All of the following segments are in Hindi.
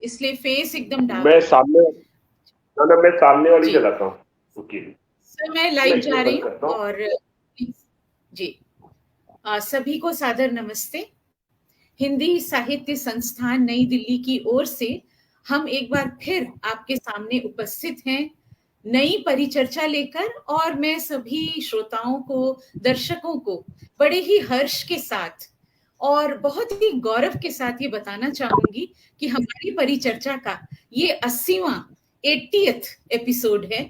इसलिए फेस एकदम डार्क। मैं सामने मैं सामने वाली जी जलाता हूँ। ओके। सर, मैं लाइव नहीं, जा मैं रही बंद हूँ करता हूँ। और जी सभी को सादर नमस्ते। हिंदी साहित्य संस्थान नई दिल्ली की ओर से हम एक बार फिर आपके सामने उपस्थित हैं नई परिचर्चा लेकर, और मैं सभी श्रोताओं को, दर्शकों को बड़े ही हर्ष के साथ और बहुत ही गौरव के साथ ये बताना चाहूंगी कि हमारी परिचर्चा का ये 80वां 80th एपिसोड है।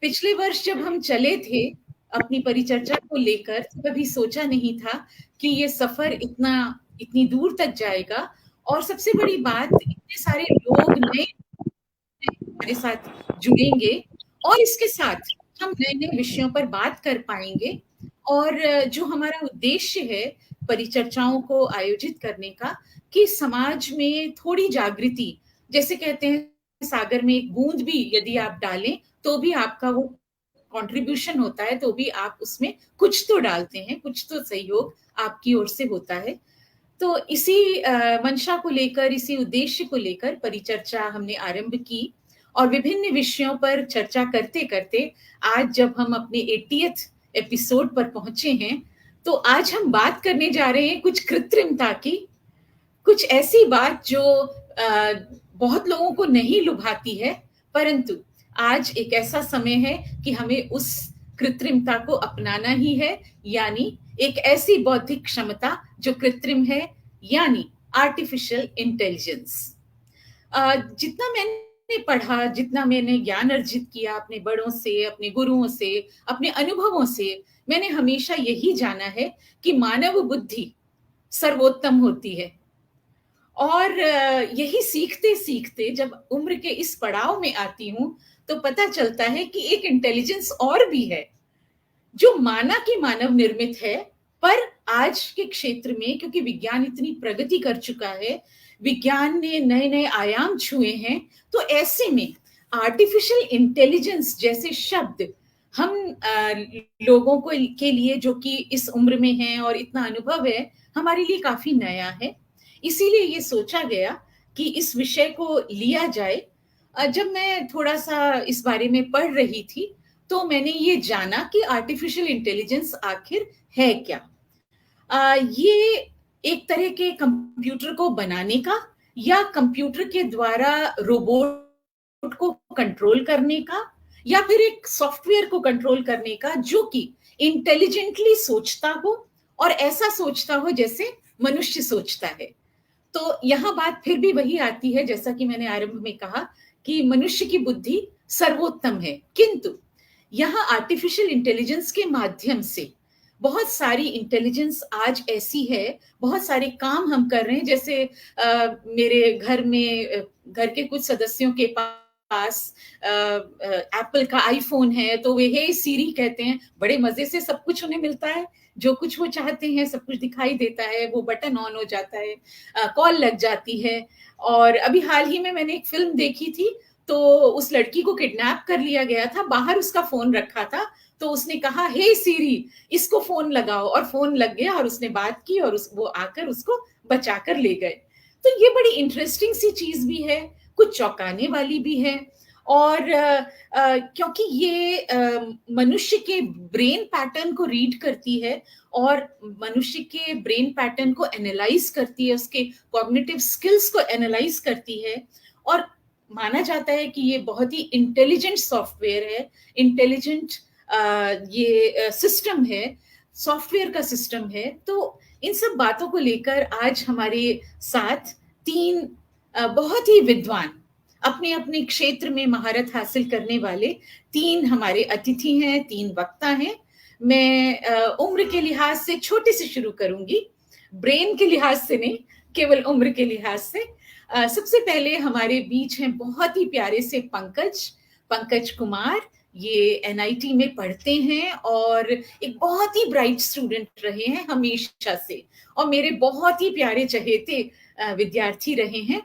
पिछले वर्ष जब हम चले थे अपनी परिचर्चा को लेकर, कभी सोचा नहीं था कि ये सफर इतनी दूर तक जाएगा, और सबसे बड़ी बात, इतने सारे लोग नए हमारे साथ जुड़ेंगे, और इसके साथ हम नए नए विषयों पर बात कर पाएंगे। और जो हमारा उद्देश्य है परिचर्चाओं को आयोजित करने का, कि समाज में थोड़ी जागृति, जैसे कहते हैं सागर में एक बूंद भी यदि आप डालें तो भी आपका वो कंट्रीब्यूशन होता है, तो भी आप उसमें कुछ तो डालते हैं, कुछ तो सहयोग आपकी ओर से होता है। तो इसी मंशा को लेकर, इसी उद्देश्य को लेकर परिचर्चा हमने आरंभ की, और विभिन्न विषयों पर चर्चा करते करते आज जब हम अपने 80th एपिसोड पर पहुंचे हैं, तो आज हम बात करने जा रहे हैं कुछ कृत्रिमता की, कुछ ऐसी बात जो बहुत लोगों को नहीं लुभाती है, परंतु आज एक ऐसा समय है कि हमें उस कृत्रिमता को अपनाना ही है, यानी एक ऐसी बौद्धिक क्षमता जो कृत्रिम है, यानी आर्टिफिशियल इंटेलिजेंस। जितना मैंने पढ़ा, जितना मैंने ज्ञान अर्जित किया अपने बड़ों से, अपने गुरुओं से, अपने अनुभवों से, मैंने हमेशा यही जाना है कि मानव बुद्धि सर्वोत्तम होती है। और यही सीखते सीखते जब उम्र के इस पड़ाव में आती हूं, तो पता चलता है कि एक इंटेलिजेंस और भी है जो माना कि मानव निर्मित है, पर आज के क्षेत्र में क्योंकि विज्ञान इतनी प्रगति कर चुका है, विज्ञान ने नए नए आयाम छुए हैं, तो ऐसे में आर्टिफिशियल इंटेलिजेंस जैसे शब्द हम लोगों को के लिए जो कि इस उम्र में हैं और इतना अनुभव है, हमारे लिए काफी नया है। इसीलिए ये सोचा गया कि इस विषय को लिया जाए। जब मैं थोड़ा सा इस बारे में पढ़ रही थी, तो मैंने ये जाना कि आर्टिफिशियल इंटेलिजेंस आखिर है क्या। ये एक तरह के कंप्यूटर को बनाने का, या कंप्यूटर के द्वारा रोबोट को कंट्रोल करने का, या फिर एक सॉफ्टवेयर को कंट्रोल करने का जो कि इंटेलिजेंटली सोचता हो, और ऐसा सोचता हो जैसे मनुष्य सोचता है। तो यहां बात फिर भी वही आती है, जैसा कि मैंने आरंभ में कहा, कि मनुष्य की बुद्धि सर्वोत्तम है, किंतु यहाँ आर्टिफिशियल इंटेलिजेंस के माध्यम से बहुत सारी इंटेलिजेंस आज ऐसी है, बहुत सारे काम हम कर रहे हैं, जैसे मेरे घर में घर के कुछ सदस्यों के पास एप्पल का आईफोन है, तो वे हे सीरी कहते हैं, बड़े मजे से सब कुछ उन्हें मिलता है, जो कुछ वो चाहते हैं सब कुछ दिखाई देता है, वो बटन ऑन हो जाता है, कॉल लग जाती है। और अभी हाल ही में मैंने एक फिल्म देखी थी, तो उस लड़की को किडनैप कर लिया गया था, बाहर उसका फोन रखा था, तो उसने कहा हे सीरी इसको फोन लगाओ, और फोन लग गया और उसने बात की, और वो आकर उसको बचा कर ले गए। तो ये बड़ी इंटरेस्टिंग सी चीज भी है, कुछ चौंकाने वाली भी है। और क्योंकि ये मनुष्य के ब्रेन पैटर्न को रीड करती है, और मनुष्य के ब्रेन पैटर्न को एनालाइज करती है, उसके कॉग्निटिव स्किल्स को एनालाइज करती है, और माना जाता है कि ये बहुत ही इंटेलिजेंट सॉफ्टवेयर है, इंटेलिजेंट ये सिस्टम है, सॉफ्टवेयर का सिस्टम है। तो इन सब बातों को लेकर आज हमारे साथ तीन बहुत ही विद्वान, अपने अपने क्षेत्र में महारत हासिल करने वाले तीन हमारे अतिथि हैं, तीन वक्ता हैं। मैं उम्र के लिहाज से छोटे से शुरू करूंगी, ब्रेन के लिहाज से नहीं, केवल उम्र के लिहाज से। सबसे पहले हमारे बीच हैं बहुत ही प्यारे से पंकज कुमार। ये एनआईटी में पढ़ते हैं और एक बहुत ही ब्राइट स्टूडेंट रहे हैं हमेशा से, और मेरे बहुत ही प्यारे चहेते विद्यार्थी रहे हैं।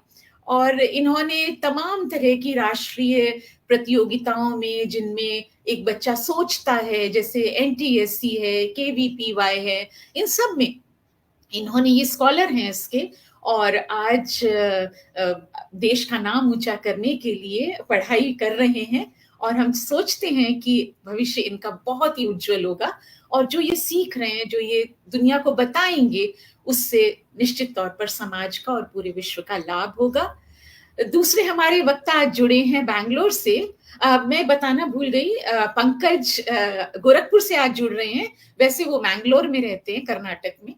और इन्होंने तमाम तरह की राष्ट्रीय प्रतियोगिताओं में, जिनमें एक बच्चा सोचता है, जैसे एनटीएससी है, केवीपीवाई है, इन सब में इन्होंने, ये स्कॉलर हैं इसके, और आज देश का नाम ऊंचा करने के लिए पढ़ाई कर रहे हैं, और हम सोचते हैं कि भविष्य इनका बहुत ही उज्जवल होगा, और जो ये सीख रहे हैं, जो ये दुनिया को बताएंगे, उससे निश्चित तौर पर समाज का और पूरे विश्व का लाभ होगा। दूसरे हमारे वक्ता आज जुड़े हैं बैंगलोर से। मैं बताना भूल गई, पंकज गोरखपुर से आज जुड़ रहे हैं, वैसे वो बैंगलोर में रहते हैं, कर्नाटक में।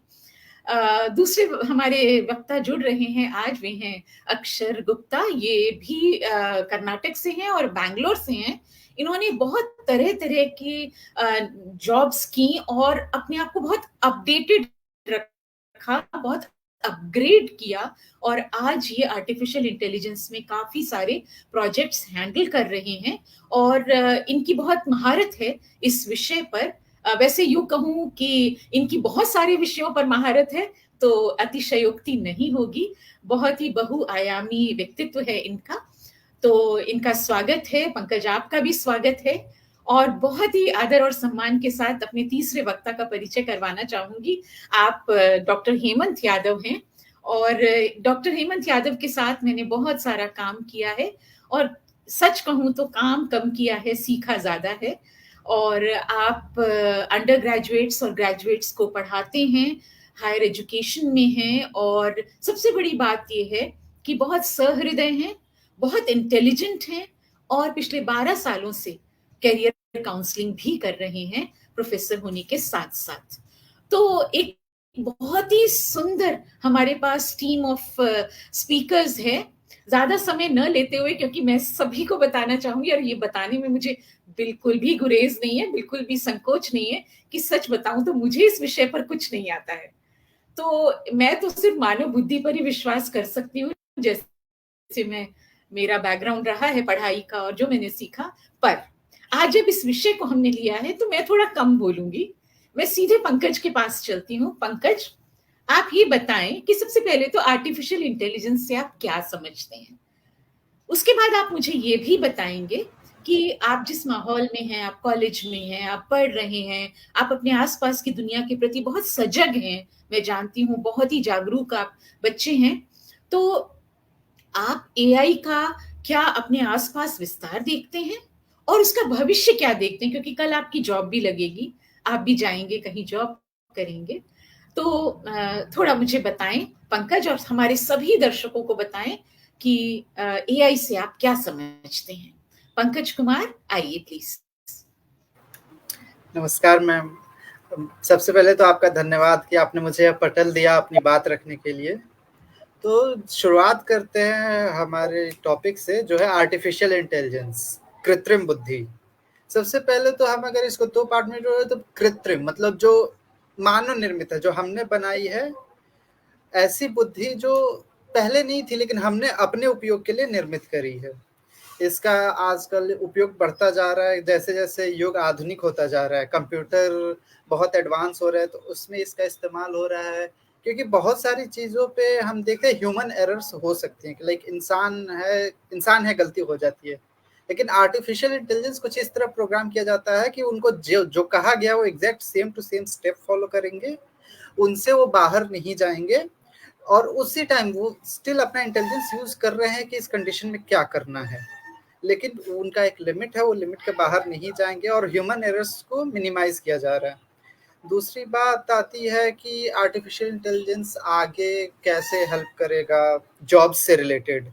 दूसरे हमारे वक्ता जुड़ रहे हैं आज, वे हैं अक्षर गुप्ता, ये भी कर्नाटक से हैं और बैंगलोर से हैं। इन्होंने बहुत तरह तरह की जॉब्स की और अपने आप को बहुत अपडेटेड रखा, बहुत अपग्रेड किया, और आज ये आर्टिफिशियल इंटेलिजेंस में काफी सारे प्रोजेक्ट्स हैंडल कर रहे हैं, और इनकी बहुत महारत है इस विषय पर। वैसे यूं कहूं कि इनकी बहुत सारे विषयों पर महारत है तो अतिशयोक्ति नहीं होगी, बहुत ही बहुआयामी व्यक्तित्व है इनका। तो इनका स्वागत है। पंकज, आपका भी स्वागत है। और बहुत ही आदर और सम्मान के साथ अपने तीसरे वक्ता का परिचय करवाना चाहूंगी। आप डॉक्टर हेमंत यादव हैं, और डॉक्टर हेमंत यादव के साथ मैंने बहुत सारा काम किया है, और सच कहूं तो काम कम किया है, सीखा ज्यादा है। और आप अंडर ग्रेजुएट्स और ग्रेजुएट्स को पढ़ाते हैं, हायर एजुकेशन में हैं, और सबसे बड़ी बात यह है कि बहुत सहृदय हैं, बहुत इंटेलिजेंट हैं, और पिछले 12 सालों से कैरियर काउंसलिंग भी कर रहे हैं प्रोफेसर होने के साथ साथ। तो एक बहुत ही सुंदर हमारे पास टीम ऑफ स्पीकर्स है। ज्यादा समय न लेते हुए, क्योंकि मैं सभी को बताना चाहूंगी, और ये बताने में मुझे बिल्कुल भी गुरेज नहीं है, बिल्कुल भी संकोच नहीं है, कि सच बताऊं तो मुझे इस विषय पर कुछ नहीं आता है। तो मैं तो सिर्फ मानव बुद्धि पर ही विश्वास कर सकती हूँ, जैसे मेरा बैकग्राउंड रहा है पढ़ाई का और जो मैंने सीखा। पर आज जब इस विषय को हमने लिया है तो मैं थोड़ा कम बोलूंगी, मैं सीधे पंकज के पास चलती हूँ। पंकज, आप ये बताएं कि सबसे पहले तो आर्टिफिशियल इंटेलिजेंस से आप क्या समझते हैं, उसके बाद आप मुझे ये भी बताएंगे कि आप जिस माहौल में हैं, आप कॉलेज में हैं, आप पढ़ रहे हैं, आप अपने आसपास की दुनिया के प्रति बहुत सजग हैं, मैं जानती हूँ बहुत ही जागरूक आप बच्चे हैं। तो आप एआई का क्या अपने आसपास विस्तार देखते हैं, और उसका भविष्य क्या देखते हैं, क्योंकि कल आपकी जॉब भी लगेगी, आप भी जाएंगे कहीं जॉब करेंगे। तो थोड़ा मुझे बताएं पंकज, और हमारे सभी दर्शकों को बताएं कि एआई से आप क्या समझते हैं। पंकज कुमार, आइए प्लीज। नमस्कार मैम, सबसे पहले तो आपका धन्यवाद कि आपने मुझे यह पटल दिया अपनी बात रखने के लिए। तो शुरुआत करते हैं हमारे टॉपिक से, जो है आर्टिफिशियल इंटेलिजेंस, कृत्रिम बुद्धि। सबसे पहले तो हम अगर इसको दो पार्ट में जोड़े तो कृत्रिम मतलब जो मानव निर्मित है, जो हमने बनाई है, ऐसी बुद्धि जो पहले नहीं थी लेकिन हमने अपने उपयोग के लिए निर्मित करी है। इसका आजकल उपयोग बढ़ता जा रहा है, जैसे जैसे युग आधुनिक होता जा रहा है, कंप्यूटर बहुत एडवांस हो रहे हैं, तो उसमें इसका इस्तेमाल हो रहा है। क्योंकि बहुत सारी चीज़ों पे हम देखते हैं ह्यूमन एरर्स हो सकती हैं, लाइक इंसान है गलती हो जाती है, लेकिन आर्टिफिशियल इंटेलिजेंस कुछ इस तरह प्रोग्राम किया जाता है कि उनको जो जो कहा गया वो exact same to same step follow करेंगे, उनसे वो बाहर नहीं जाएंगे, और उसी टाइम वो स्टिल अपना इंटेलिजेंस यूज कर रहे हैं कि इस कंडीशन में क्या करना है, लेकिन उनका एक लिमिट है, वो लिमिट के बाहर नहीं जाएंगे, और ह्यूमन एरर्स को मिनिमाइज किया जा रहा है। दूसरी बात आती है कि आर्टिफिशियल इंटेलिजेंस आगे कैसे हेल्प करेगा जॉब से रिलेटेड।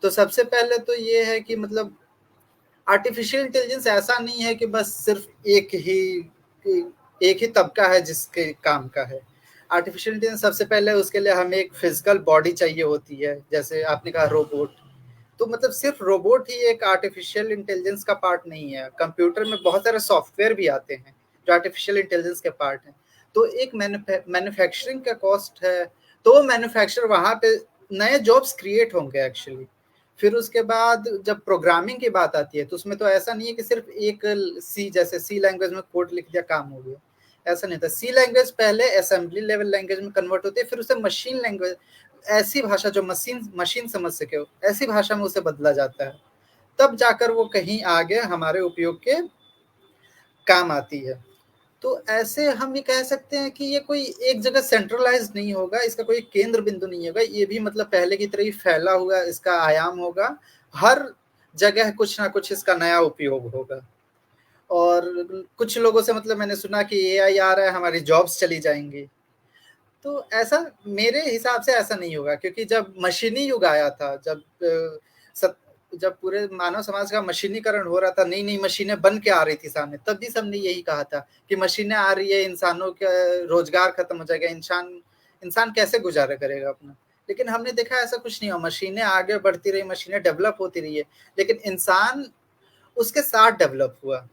तो सबसे पहले तो ये है कि मतलब आर्टिफिशियल इंटेलिजेंस ऐसा नहीं है कि बस सिर्फ एक ही तबका है जिसके काम का है। आर्टिफिशियल इंटेलिजेंस सबसे पहले उसके लिए हमें एक फिजिकल बॉडी चाहिए होती है, जैसे आपने कहा रोबोट। तो मतलब सिर्फ रोबोट ही एक आर्टिफिशियल इंटेलिजेंस का पार्ट नहीं है, कंप्यूटर में बहुत सारे सॉफ्टवेयर भी आते हैं जो आर्टिफिशियल इंटेलिजेंस के पार्ट हैं। तो एक मैन्युफैक्चरिंग का कॉस्ट है, तो मैन्युफैक्चर वहाँ पे नए जॉब्स क्रिएट होंगे एक्चुअली। फिर उसके बाद जब प्रोग्रामिंग की बात आती है तो उसमें तो ऐसा नहीं है कि सिर्फ एक जैसे सी लैंग्वेज में कोड लिख दिया काम हो गया, ऐसा नहीं था। सी लैंग्वेज पहले असेंबली लेवल लैंग्वेज में कन्वर्ट होती है, फिर उसे मशीन लैंग्वेज, ऐसी भाषा जो मशीन समझ सके हो, ऐसी भाषा में उसे बदला जाता है, तब जाकर वो कहीं आगे हमारे उपयोग के काम आती है। तो ऐसे हम ये कह सकते हैं कि ये कोई एक जगह सेंट्रलाइज नहीं होगा, इसका कोई केंद्र बिंदु नहीं होगा, ये भी मतलब पहले की तरह ही फैला हुआ इसका आयाम होगा, हर जगह कुछ ना कुछ इसका नया उपयोग होगा। और कुछ लोगों से मतलब मैंने सुना कि एआई आ रहा है, हमारी जॉब्स चली जाएंगी, तो ऐसा मेरे हिसाब से ऐसा नहीं होगा, क्योंकि जब मशीनी युग आया था, जब पूरे मानव समाज का मशीनीकरण हो रहा था, नई नई मशीनें बन के आ रही थी सामने, तब भी सबने यही कहा था कि मशीनें आ रही है, इंसानों का रोजगार खत्म हो जाएगा, इंसान कैसे गुजारा करेगा अपना। लेकिन हमने देखा ऐसा कुछ नहीं हुआ, मशीनें आगे बढ़ती रही, मशीनें डेवलप होती रही है, लेकिन इंसान उसके साथ डेवलप हुआ।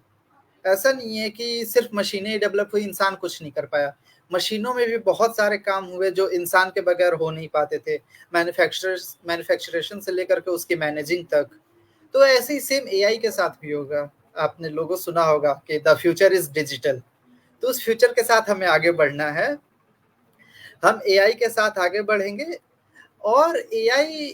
ऐसा नहीं है कि सिर्फ मशीनें ही डेवलप हुई, इंसान कुछ नहीं कर पाया। मशीनों में भी बहुत सारे काम हुए जो इंसान के बगैर हो नहीं पाते थे, मैन्युफैक्चरेशन से लेकर के उसकी मैनेजिंग तक। तो ऐसे ही सेम एआई के साथ भी होगा। आपने लोगों सुना होगा कि द फ्यूचर इज डिजिटल, तो उस फ्यूचर के साथ हमें आगे बढ़ना है, हम एआई के साथ आगे बढ़ेंगे। और एआई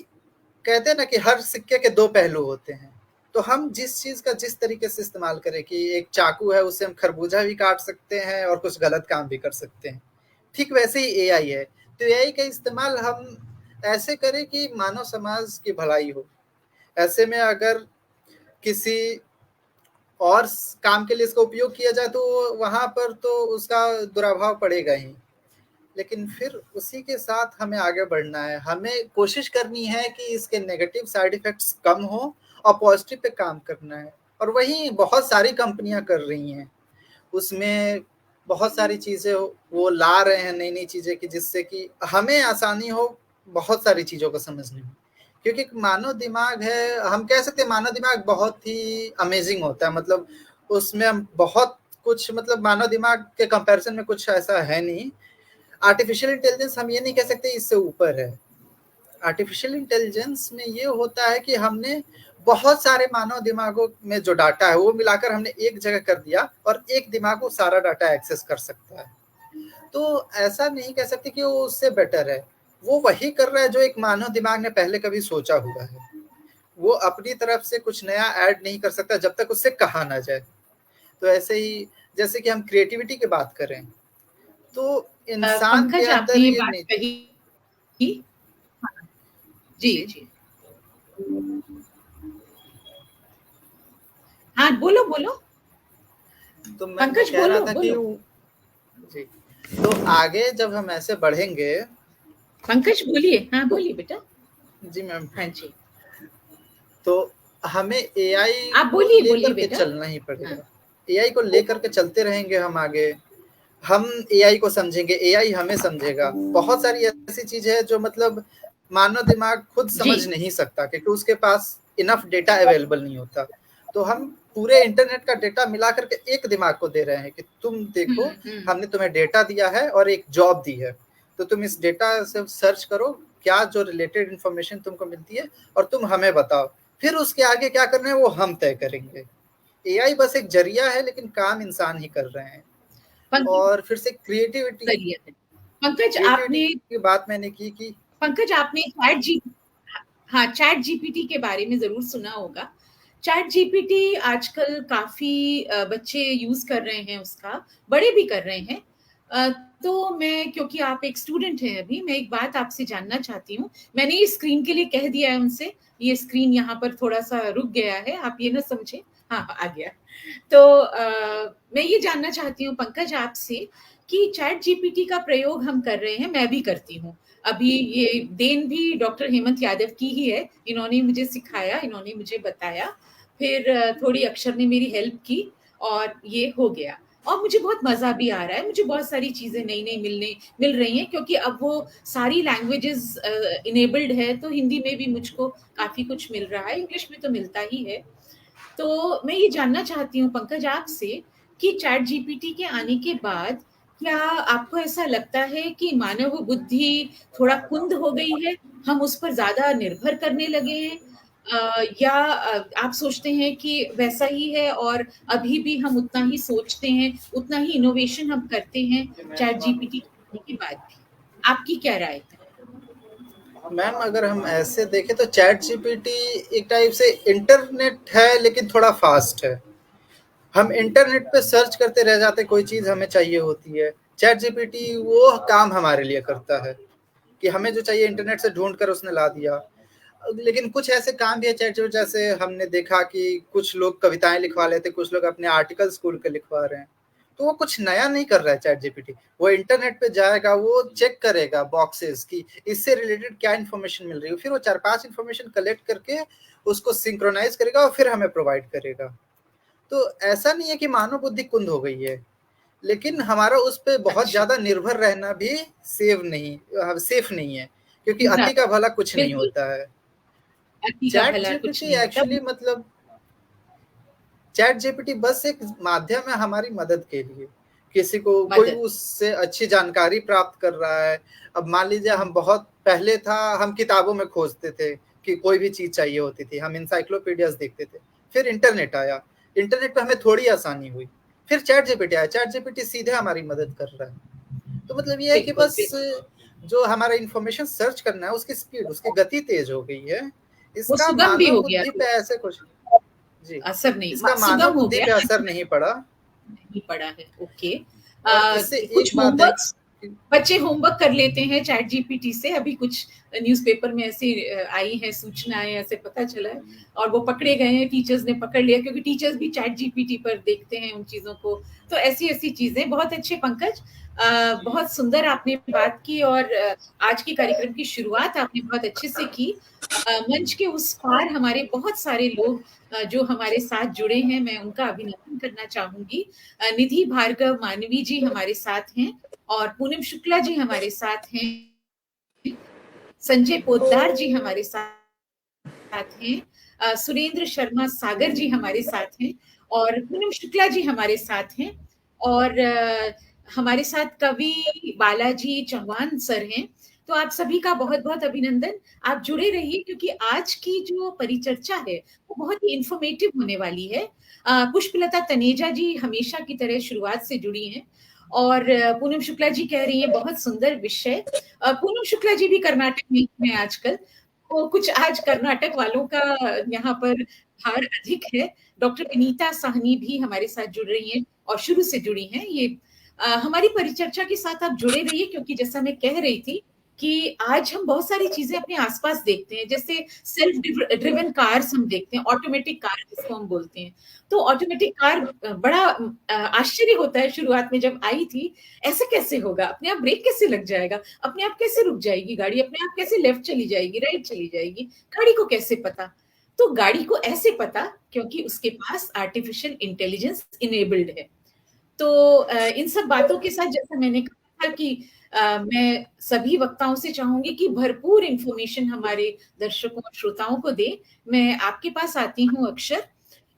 कहते हैं ना कि हर सिक्के के दो पहलू होते हैं, तो हम जिस चीज का जिस तरीके से इस्तेमाल करें, कि एक चाकू है उससे हम खरबूजा भी काट सकते हैं और कुछ गलत काम भी कर सकते हैं, ठीक वैसे ही एआई है। तो एआई का इस्तेमाल हम ऐसे करें कि मानव समाज की भलाई हो। ऐसे में अगर किसी और काम के लिए इसका उपयोग किया जाए तो वहां पर तो उसका दुराभाव पड़ेगा ही, लेकिन फिर उसी के साथ हमें आगे बढ़ना है। हमें कोशिश करनी है कि इसके नेगेटिव साइड इफेक्ट्स कम हो और पॉजिटिव पे काम करना है। और वही बहुत सारी कंपनियां कर रही हैं, उसमें बहुत सारी चीजें वो ला रहे हैं, नई नई चीजें, कि जिससे कि हमें आसानी हो बहुत सारी चीजों को समझने में। क्योंकि मानव दिमाग है, हम कह सकते हैं मानव दिमाग बहुत ही अमेजिंग होता है, मतलब उसमें हम बहुत कुछ, मतलब मानव दिमाग के कंपैरिजन में कुछ ऐसा है नहीं। आर्टिफिशियल इंटेलिजेंस हम ये नहीं कह सकते इससे ऊपर है। आर्टिफिशियल इंटेलिजेंस में ये होता है कि हमने बहुत सारे मानव दिमागों में जो डाटा है वो मिलाकर हमने एक जगह कर दिया, और एक दिमाग वो सारा डाटा एक्सेस कर सकता है। तो ऐसा नहीं कह सकते कि वो उससे बेटर है, वो वही कर रहा है जो एक मानव दिमाग ने पहले कभी सोचा हुआ है। वो अपनी तरफ से कुछ नया ऐड नहीं कर सकता जब तक उससे कहा ना जाए। तो ऐसे ही जैसे कि हम क्रिएटिविटी की बात करें, तो इंसान के पंकज, अंदर आपने ये ये बात नहीं। कही। जी जी, हाँ बोलो बोलो तो मैं पंकज, कह रहा बोलो था कि बोलो। जी, तो आगे जब हम ऐसे बढ़ेंगे। पंकज बोलिए, हाँ तो बोलिए बेटा। जी मैम, हाँ जी, तो हमें एआई आप को बोलिए बोलिए लेकर के बेटा। चलना ही हाँ, पड़ेगा। एआई को लेकर के चलते रहेंगे हम आगे। हम एआई को समझेंगे, एआई हमें समझेगा। बहुत सारी ऐसी चीज है जो मतलब मानव दिमाग खुद जी। समझ नहीं सकता, क्योंकि उसके पास इनफ डेटा अवेलेबल नहीं होता। तो हम पूरे इंटरनेट का डेटा मिला करके एक दिमाग को दे रहे हैं कि तुम देखो, हमने तुम्हें डेटा दिया है और एक जॉब दी है, तो तुम इस डेटा से सर्च करो क्या जो रिलेटेड इंफॉर्मेशन तुमको मिलती है, और तुम हमें बताओ, फिर उसके आगे क्या करना है वो हम तय करेंगे। एआई बस एक जरिया है, लेकिन काम इंसान ही कर रहे हैं। पंकज, और फिर से क्रिएटिविटी जरिए है। पंकज क्रिएटिविटी आपने की बात मैंने की कि पंकज आपने चैट जी हाँ, चैट जीपीटी के बारे में जरूर सुना होगा। चैट जीपीटी आजकल काफी बच्चे यूज कर रहे हैं, उसका बड़े भी कर रहे हैं। तो मैं, क्योंकि आप एक स्टूडेंट हैं अभी, मैं एक बात आपसे जानना चाहती हूँ। मैंने ये स्क्रीन के लिए कह दिया है उनसे, ये स्क्रीन यहाँ पर थोड़ा सा रुक गया है, आप ये ना समझे। हाँ आ गया। तो मैं ये जानना चाहती हूँ पंकज आपसे कि चैट जीपीटी का प्रयोग हम कर रहे हैं, मैं भी करती हूँ। अभी ये देन भी डॉक्टर हेमंत यादव की ही है, इन्होंने मुझे सिखाया, इन्होंने मुझे बताया, फिर थोड़ी अक्षर ने मेरी हेल्प की और ये हो गया। और मुझे बहुत मजा भी आ रहा है, मुझे बहुत सारी चीजें नई नई मिल रही हैं, क्योंकि अब वो सारी लैंग्वेजेस इनेबल्ड है, तो हिंदी में भी मुझको काफी कुछ मिल रहा है, इंग्लिश में तो मिलता ही है। तो मैं ये जानना चाहती हूँ पंकज आपसे कि चैट जीपीटी के आने के बाद क्या आपको ऐसा लगता है कि मानव बुद्धि थोड़ा कुंद हो गई है, हम उस पर ज्यादा निर्भर करने लगे हैं, या आप सोचते हैं कि वैसा ही है और अभी भी हम उतना ही सोचते हैं, उतना ही इनोवेशन हम करते हैं चैट जीपीटी के आने के बाद भी? आपकी क्या राय है? मैम, अगर हम ऐसे देखें तो चैट जीपीटी एक टाइप से इंटरनेट है, लेकिन थोड़ा फास्ट है। हम इंटरनेट पे सर्च करते रह जाते, कोई चीज हमें चाहिए होती है, चैट जीपीटी वो काम हमारे लिए करता है कि हमें जो चाहिए इंटरनेट से ढूंढ कर उसने ला दिया। लेकिन कुछ ऐसे काम भी है चैट जीपीटी, जैसे हमने देखा कि कुछ लोग कविताएं लिखवा लेते, कुछ लोग अपने आर्टिकल स्कूल के लिखवा रहे हैं, तो वो कुछ नया नहीं कर रहा है चैट जीपीटी। वो इंटरनेट पे जाएगा, वो चेक करेगा बॉक्सेस की इससे रिलेटेड क्या इन्फॉर्मेशन मिल रही है, फिर वो 4-5 इन्फॉर्मेशन कलेक्ट करके उसको सिंक्रोनाइज करेगा और फिर हमें प्रोवाइड करेगा। तो ऐसा नहीं है कि मानव बुद्धि कुंद हो गई है, लेकिन हमारा उस पे बहुत अच्छा, ज्यादा निर्भर रहना भी सेफ नहीं है, क्योंकि ना, अति का भला कुछ नहीं बिल्कुल, होता है। अति का चैट भला कुछ जीपीटी नहीं होता। एक्चुअली मतलब चैट जीपीटी बस एक माध्यम है हमारी मदद के लिए। किसी को कोई मदद, उससे अच्छी जानकारी प्राप्त कर रहा है। अब मान लीजिए हम बहुत पहले था, हम किताबों में खोजते थे कि कोई भी चीज चाहिए होती थी, हम इंसाइक्लोपीडियाज देखते थे। फिर इंटरनेट आया, इंटरनेट पे हमें थोड़ी आसानी हुई। फिर चैट जीपीटी आया, चैट जीपीटी सीधे हमारी मदद कर रहा है। तो मतलब ये है कि बिल्कुल, बस बिल्कुल। जो हमारा इंफॉर्मेशन सर्च करना है उसकी स्पीड, उसकी गति तेज हो गई है। वो इसका सुगम भी मानव हो गया, बुद्धि पे ऐसे कुछ जी, असर नहीं, इसका मानव सुगम हो बुद्धि गया, पे असर नहीं पड़ा। नहीं पड़ा है। ओके। और इससे कुछ एक बात है होमवर्क्स बच्चे होमवर्क कर लेते हैं चैट जीपीटी से। अभी कुछ न्यूज़पेपर में ऐसी आई है सूचनाएं, ऐसे पता चला है, और वो पकड़े गए हैं, टीचर्स ने पकड़ लिया, क्योंकि टीचर्स भी चैट जीपीटी पर देखते हैं उन चीजों को। तो ऐसी ऐसी चीजें बहुत अच्छे। पंकज, बहुत सुंदर आपने बात की, और आज के कार्यक्रम की शुरुआत आपने बहुत अच्छे से की। मंच के उस पार हमारे बहुत सारे लोग जो हमारे साथ जुड़े हैं, मैं उनका अभिनंदन करना चाहूंगी। निधि भार्गव मानवी जी हमारे साथ हैं, और पूनम शुक्ला जी हमारे साथ हैं, संजय पोद्दार जी हमारे साथ हैं, सुरेंद्र शर्मा सागर जी हमारे साथ हैं, और पूनम शुक्ला जी हमारे साथ हैं, और हमारे साथ कवि बालाजी चौहान सर हैं। तो आप सभी का बहुत बहुत अभिनंदन। आप जुड़े रहिए, क्योंकि आज की जो परिचर्चा है वो बहुत ही इंफॉर्मेटिव होने वाली है। पुष्पलता तनेजा जी हमेशा की तरह शुरुआत से जुड़ी हैं, और पूनम शुक्ला जी कह रही हैं बहुत सुंदर विषय। पूनम शुक्ला जी भी कर्नाटक में हैं आजकल, तो कुछ आज कर्नाटक वालों का यहाँ पर भार अधिक है। डॉक्टर विनीता साहनी भी हमारे साथ जुड़ रही हैं, और शुरू से जुड़ी हैं। ये हमारी परिचर्चा के साथ आप जुड़े रहिए, क्योंकि जैसा मैं कह रही थी कि आज हम बहुत सारी चीजें अपने आसपास देखते हैं, जैसे सेल्फ ड्रिवन कार्स हम देखते हैं, ऑटोमेटिक कार जिसको हम बोलते हैं। तो ऑटोमेटिक कार बड़ा आश्चर्य होता है शुरुआत में जब आई थी, ऐसे कैसे होगा, अपने आप ब्रेक कैसे लग जाएगा, अपने आप कैसे रुक जाएगी गाड़ी, अपने आप कैसे लेफ्ट चली जाएगी, राइट चली जाएगी, गाड़ी को कैसे पता? तो गाड़ी को ऐसे पता क्योंकि उसके पास आर्टिफिशियल इंटेलिजेंस इनेबल्ड है। तो इन सब बातों के साथ, जैसा मैंने कहा था कि मैं सभी वक्ताओं से चाहूंगी कि भरपूर इंफॉर्मेशन हमारे दर्शकों और श्रोताओं को दे। मैं आपके पास आती हूँ अक्षर,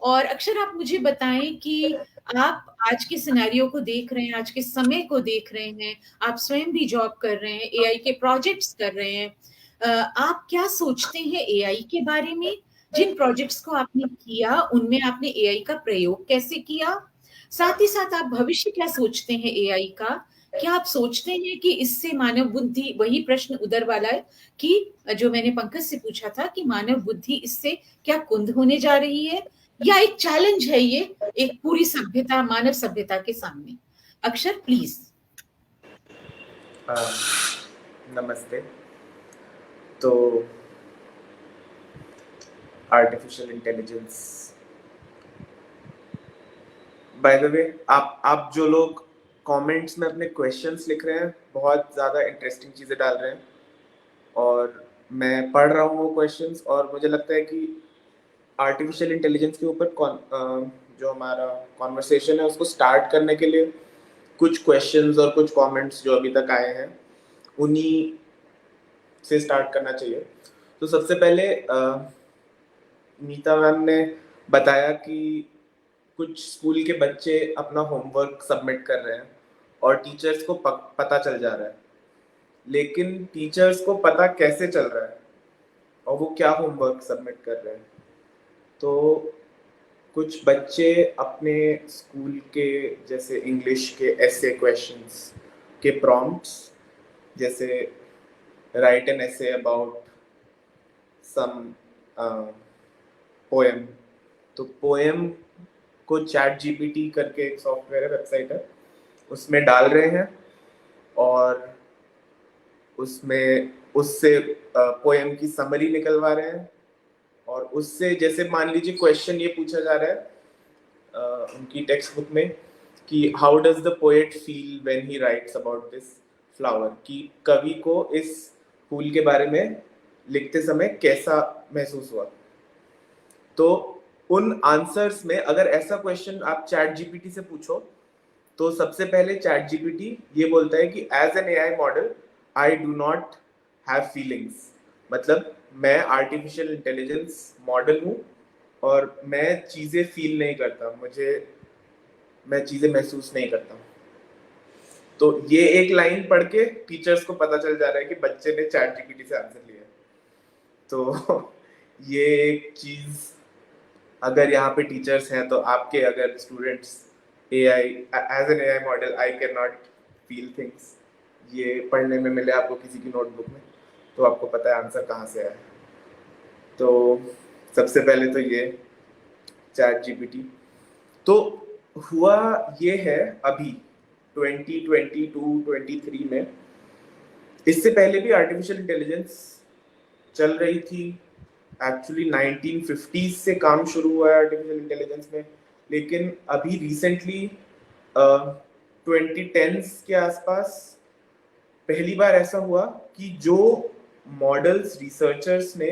और अक्षर आप मुझे बताएं कि आप आज के सिनेरियो को देख रहे हैं, आज के समय को देख रहे हैं, आप स्वयं भी जॉब कर रहे हैं, एआई के प्रोजेक्ट्स कर रहे हैं। आप क्या सोचते हैं एआई के बारे में? जिन प्रोजेक्ट्स को आपने किया उनमें आपने एआई का प्रयोग कैसे किया? साथ ही साथ आप भविष्य क्या सोचते हैं एआई का? क्या आप सोचते हैं कि इससे मानव बुद्धि, वही प्रश्न उधर वाला है कि जो मैंने पंकज से पूछा था, कि मानव बुद्धि इससे क्या कुंद होने जा रही है, या एक चैलेंज है ये एक पूरी सभ्यता, मानव सभ्यता के सामने? अक्षर प्लीज। नमस्ते। तो artificial intelligence, by the way, आप जो लोग कमेंट्स में अपने क्वेश्चंस लिख रहे हैं, बहुत ज़्यादा इंटरेस्टिंग चीज़ें डाल रहे हैं, और मैं पढ़ रहा हूँ वो क्वेश्चंस, और मुझे लगता है कि आर्टिफिशियल इंटेलिजेंस के ऊपर जो हमारा कॉन्वर्सेशन है उसको स्टार्ट करने के लिए कुछ क्वेश्चंस और कुछ कमेंट्स जो अभी तक आए हैं उन्हीं से स्टार्ट करना चाहिए। तो सबसे पहले नीता मैम ने बताया कि कुछ स्कूल के बच्चे अपना होमवर्क सबमिट कर रहे हैं और टीचर्स को पता चल जा रहा है, लेकिन टीचर्स को पता कैसे चल रहा है और वो क्या होमवर्क सबमिट कर रहे हैं? तो कुछ बच्चे अपने स्कूल के जैसे इंग्लिश के एसे क्वेश्चंस के प्रॉम्प्ट्स, जैसे write an essay about some poem, तो पोएम को चैट जीपीटी करके एक सॉफ्टवेयर है, वेबसाइट है, उसमें डाल रहे हैं और उससे पोएम की समरी निकलवा रहे हैं और उससे जैसे मान लीजिए क्वेश्चन ये पूछा जा रहा है उनकी टेक्स्ट बुक में कि how does the poet feel when he writes about this flower, कि कवि को इस फूल के बारे में लिखते समय कैसा महसूस हुआ। तो उन आंसर्स में अगर ऐसा क्वेश्चन आप चैट जीपीटी से पूछो तो सबसे पहले चैट जीपीटी ये बोलता है कि as an AI model I do not have feelings, मतलब मैं आर्टिफिशियल इंटेलिजेंस मॉडल हूँ और मैं चीज़ें फील नहीं करता, मैं चीज़ें महसूस नहीं करता। तो ये एक लाइन पढ़ के टीचर्स को पता चल जा रहा है कि बच्चे ने चैट जीपीटी से आंसर लिया। तो ये एक चीज़, अगर यहाँ पे टीचर्स हैं तो आपके अगर students AI as an AI model I can not feel things, ये पढ़ने में मिले आपको किसी की नोटबुक में, तो आपको पता है आंसर कहाँ से आया। तो सबसे पहले तो ये चैट जीपीटी। तो हुआ ये है अभी 2022-23 में, इससे पहले भी आर्टिफिशियल इंटेलिजेंस चल रही थी। एक्चुअली 1950s से काम शुरू हुआ है आर्टिफिशियल इंटेलिजेंस में, लेकिन अभी रिसेंटली 2010s के आसपास पहली बार ऐसा हुआ कि जो मॉडल्स रिसर्चर्स ने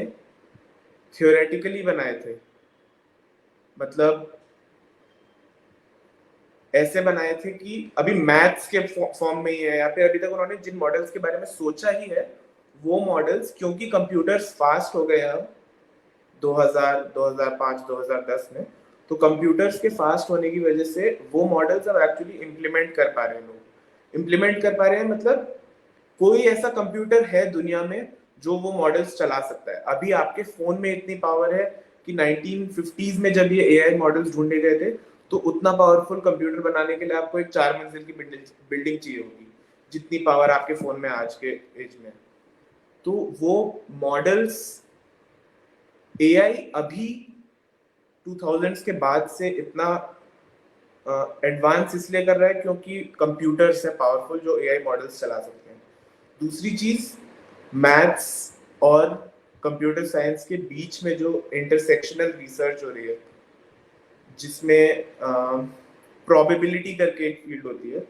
थ्योरेटिकली बनाए थे, मतलब ऐसे बनाए थे कि अभी मैथ्स के फॉर्म में ही है, या फिर अभी तक उन्होंने जिन मॉडल्स के बारे में सोचा ही है वो मॉडल्स, क्योंकि कंप्यूटर्स फास्ट हो गए हैं अब 2000, 2005, 2010 में, तो कंप्यूटर्स के फास्ट होने की वजह से वो मॉडल्स अब एक्चुअली इम्प्लीमेंट कर पा रहे हैं। लोग इम्प्लीमेंट कर पा रहे हैं, मतलब कोई ऐसा कंप्यूटर है दुनिया में जो वो मॉडल्स चला सकता है। अभी आपके फोन में इतनी पावर है कि 1950s में जब ये एआई मॉडल्स ढूंढे गए थे तो उतना पावरफुल कंप्यूटर बनाने के लिए आपको एक 4 मंजिल की बिल्डिंग चाहिए होगी, जितनी पावर आपके फोन में आज के एज में। तो वो मॉडल्स एआई अभी 2000s के बाद से इतना एडवांस इसलिए कर रहा है क्योंकि कंप्यूटर्स है पावरफुल जो एआई मॉडल्स चला सकते हैं। दूसरी चीज, मैथ्स और कंप्यूटर साइंस के बीच में जो इंटरसेक्शनल रिसर्च हो रही है, जिसमें प्रोबेबिलिटी करके एक फील्ड होती है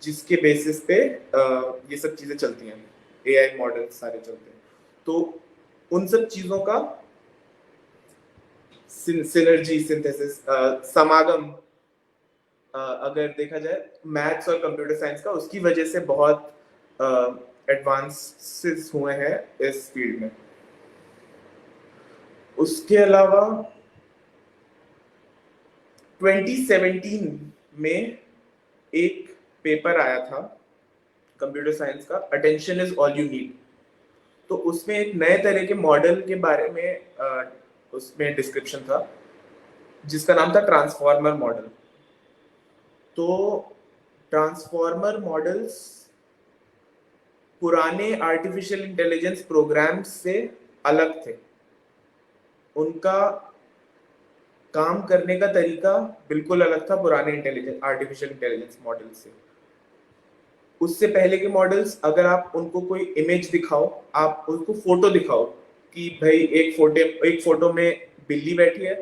जिसके बेसिस पे ये सब चीजें चलती हैं, एआई मॉडल सारे चलते हैं। तो उन सब चीजों का सिनर्जी, सिंथेसिस, समागम अगर देखा जाए मैथ्स और कंप्यूटर साइंस का, उसकी वजह से बहुत एडवांसेस हुए हैं इस फील्ड में। उसके अलावा 2017 में एक पेपर आया था कंप्यूटर साइंस का, attention is all you need. तो उसमें एक नए तरह के मॉडल के बारे में उसमें डिस्क्रिप्शन था जिसका नाम था ट्रांसफॉर्मर मॉडल। तो ट्रांसफॉर्मर मॉडल्स पुराने आर्टिफिशियल इंटेलिजेंस प्रोग्राम्स से अलग थे, उनका काम करने का तरीका बिल्कुल अलग था पुराने आर्टिफिशियल इंटेलिजेंस मॉडल से। उससे पहले के मॉडल्स, अगर आप उनको कोई इमेज दिखाओ, आप उनको फोटो दिखाओ कि भाई एक फोटो में बिल्ली बैठी है,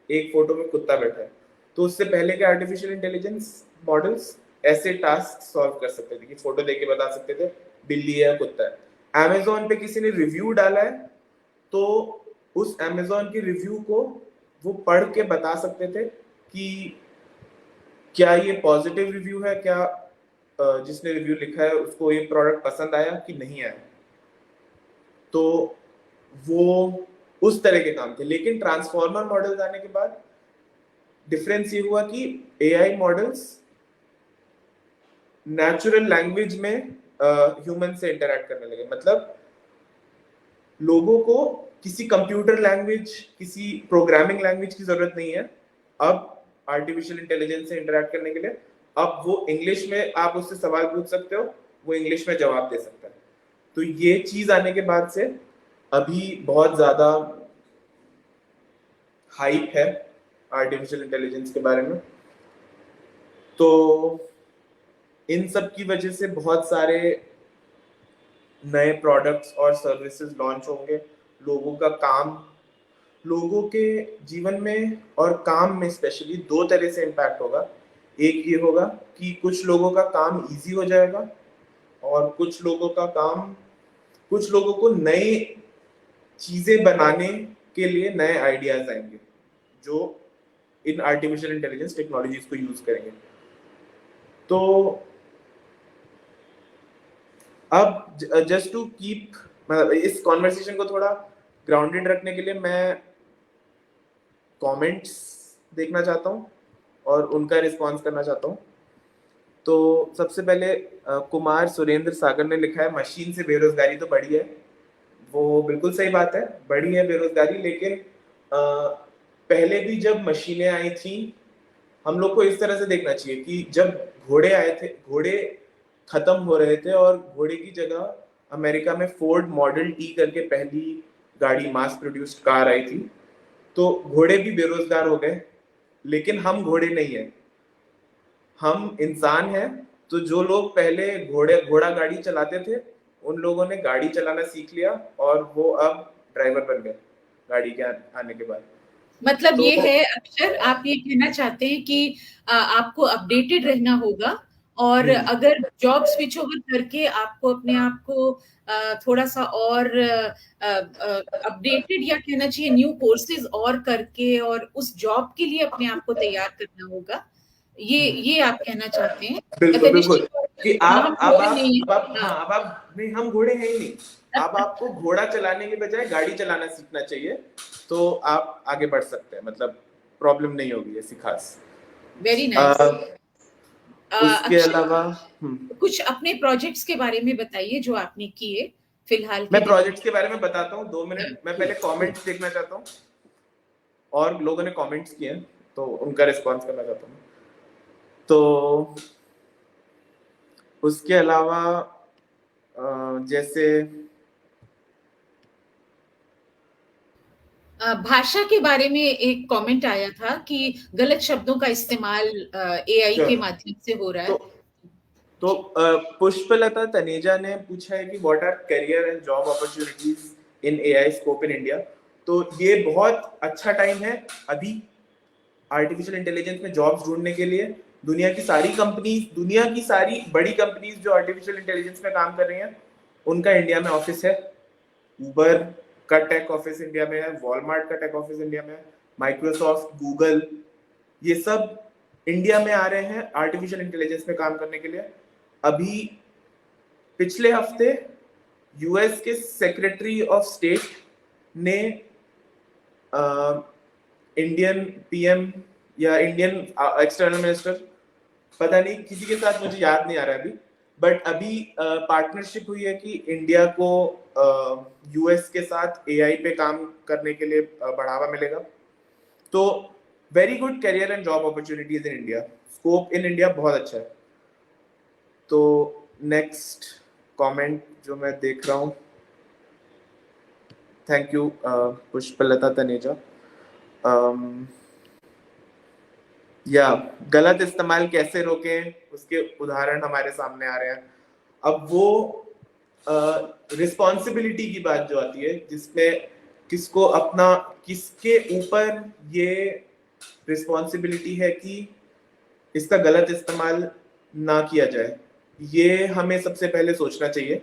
एक फोटो में कुत्ता बैठा है, तो उससे पहले के आर्टिफिशियल इंटेलिजेंस मॉडल्स ऐसे टास्क सॉल्व कर सकते थे कि फोटो देके बता सकते थे बिल्ली है या कुत्ता है। अमेज़न पे किसी ने रिव्यू डाला है तो उस अमेज़न के रिव्यू को वो पढ़ के बता सकते थे कि क्या ये पॉजिटिव रिव्यू है, क्या जिसने रिव्यू लिखा है उसको ये प्रोडक्ट पसंद आया कि नहीं आया। तो वो उस तरह के काम थे। लेकिन ट्रांसफॉर्मर मॉडल्स आने के बाद डिफरेंस ये हुआ कि एआई मॉडल्स नेचुरल लैंग्वेज में ह्यूमन से इंटरैक्ट करने लगे। मतलब लोगों को किसी कंप्यूटर लैंग्वेज, किसी प्रोग्रामिंग लैंग्वेज की जरूरत नहीं है अब आर्टिफिशियल इंटेलिजेंस से इंटरैक्ट करने के लिए। अब वो इंग्लिश में आप उससे सवाल पूछ सकते हो, वो इंग्लिश में जवाब दे सकता है। तो ये चीज आने के बाद से अभी बहुत ज्यादा हाइप है आर्टिफिशियल इंटेलिजेंस के बारे में। तो इन सब की वजह से बहुत सारे नए प्रोडक्ट्स और सर्विसेज लॉन्च होंगे। लोगों के जीवन में और काम में स्पेशली दो तरह से इम्पैक्ट होगा। एक ये होगा कि कुछ लोगों का काम इजी हो जाएगा और कुछ लोगों को नई चीजें बनाने के लिए नए आइडियाज आएंगे जो इन आर्टिफिशियल इंटेलिजेंस टेक्नोलॉजीज को यूज करेंगे। तो अब जस्ट टू कीप इस कॉन्वर्सेशन को थोड़ा ग्राउंडेड रखने के लिए मैं कमेंट्स देखना चाहता हूँ और उनका रिस्पांस करना चाहता हूँ। तो सबसे पहले कुमार सुरेंद्र सागर ने लिखा है, मशीन से बेरोजगारी तो बढ़ी है। वो बिल्कुल सही बात है, बढ़ी है बेरोजगारी, लेकिन पहले भी जब मशीनें आई थी हम लोग को इस तरह से देखना चाहिए कि जब घोड़े आए थे, घोड़े खत्म हो रहे थे और घोड़े की जगह अमेरिका में फोर्ड मॉडल टी करके पहली गाड़ी मास प्रोड्यूस्ड कार आई थी। तो घोड़े भी बेरोजगार हो गए, लेकिन हम घोड़े नहीं है, हम इंसान हैं। तो जो लोग पहले घोड़ा गाड़ी चलाते थे उन लोगों ने गाड़ी चलाना सीख लिया और वो अब ड्राइवर बन गए गाड़ी के आने के बाद। मतलब तो ये है अक्षर, आप ये कहना चाहते हैं कि आपको अपडेटेड रहना होगा और अगर जॉब स्विच ओवर करके आपको अपने आप को थोड़ा सा और अपडेटेड या कहना चाहिए न्यू कोर्सेज और करके और उस जॉब के लिए अपने आप को तैयार करना होगा, ये आप कहना चाहते हैं। बिल्कुल बिल्कुल कि हम घोड़े हैं ही नहीं। अब आपको घोड़ा चलाने के बजाय गाड़ी चलाना सीखना चाहिए, तो आप आगे बढ़ सकते हैं, मतलब प्रॉब्लम नहीं होगी ऐसी खास। Very nice. उसके अलावा कुछ अपने प्रोजेक्ट्स के बारे में बताइए जो आपने किए फिलहाल। मैं प्रोजेक्ट्स के बारे में बताता हूँ, 2 मिनट। मैं पहले कमेंट्स देखना चाहता हूँ और लोगों ने कमेंट्स किए हैं तो उनका रिस्पांस करना चाहता हूँ। तो उसके अलावा जैसे भाषा के बारे में एक कमेंट आया था कि गलत शब्दों का इस्तेमाल एआई के माध्यम से हो रहा है। तो पुष्पलता तनेजा ने पूछा है कि what are career and job opportunities in AI scope in India. तो ये बहुत अच्छा टाइम है अभी आर्टिफिशियल इंटेलिजेंस में जॉब्स ढूंढने के लिए। दुनिया की सारी बड़ी कंपनीज जो आर्टिफिशियल इंटेलिजेंस में काम कर रही हैं उनका इंडिया में ऑफिस है। उबर का टेक ऑफिस इंडिया में है, वॉलमार्ट का टेक ऑफिस इंडिया में है, माइक्रोसॉफ्ट, गूगल, ये सब इंडिया में आ रहे हैं आर्टिफिशियल इंटेलिजेंस में काम करने के लिए। अभी पिछले हफ्ते यूएस के सेक्रेटरी ऑफ स्टेट ने इंडियन पीएम या इंडियन एक्सटर्नल मिनिस्टर, पता नहीं किसी के साथ, मुझे याद नहीं आ रहा अभी, बट अभी पार्टनरशिप हुई है कि इंडिया को यूएस के साथ एआई पे काम करने के लिए बढ़ावा मिलेगा। तो very good career and job opportunities in India, scope in India बहुत अच्छा है। तो नेक्स्ट कमेंट जो मैं देख रहा हूँ, थैंक यू पुष्पलता तनेजा। या गलत इस्तेमाल कैसे रोकें उसके उदाहरण हमारे सामने आ रहे हैं। अब वो रिस्पॉन्सिबिलिटी की बात जो आती है जिसमें किसके ऊपर ये रिस्पॉन्सिबिलिटी है कि इसका गलत इस्तेमाल ना किया जाए, ये हमें सबसे पहले सोचना चाहिए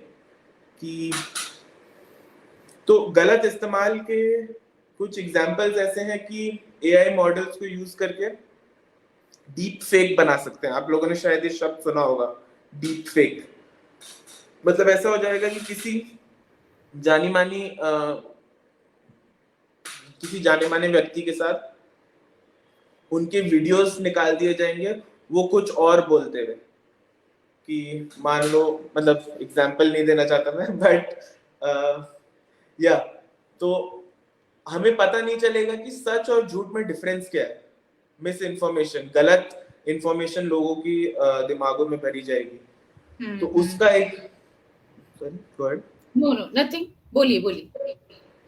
कि तो गलत इस्तेमाल के कुछ एग्जांपल्स ऐसे हैं कि एआई मॉडल्स को यूज करके डीप फेक बना सकते हैं। आप लोगों ने शायद ये शब्द सुना होगा, डीप फेक। मतलब ऐसा हो जाएगा कि किसी जानी मानी व्यक्ति के साथ उनके वीडियोस निकाल दिए जाएंगे वो कुछ और बोलते हुए, कि मान लो, मतलब एग्जांपल नहीं देना चाहता मैं, बट तो हमें पता नहीं चलेगा कि सच और झूठ में डिफरेंस क्या है। मिस इन्फॉर्मेशन, गलत इन्फॉर्मेशन लोगों की दिमागों में भरी जाएगी। तो उसका एक नथिंग, बोलिए।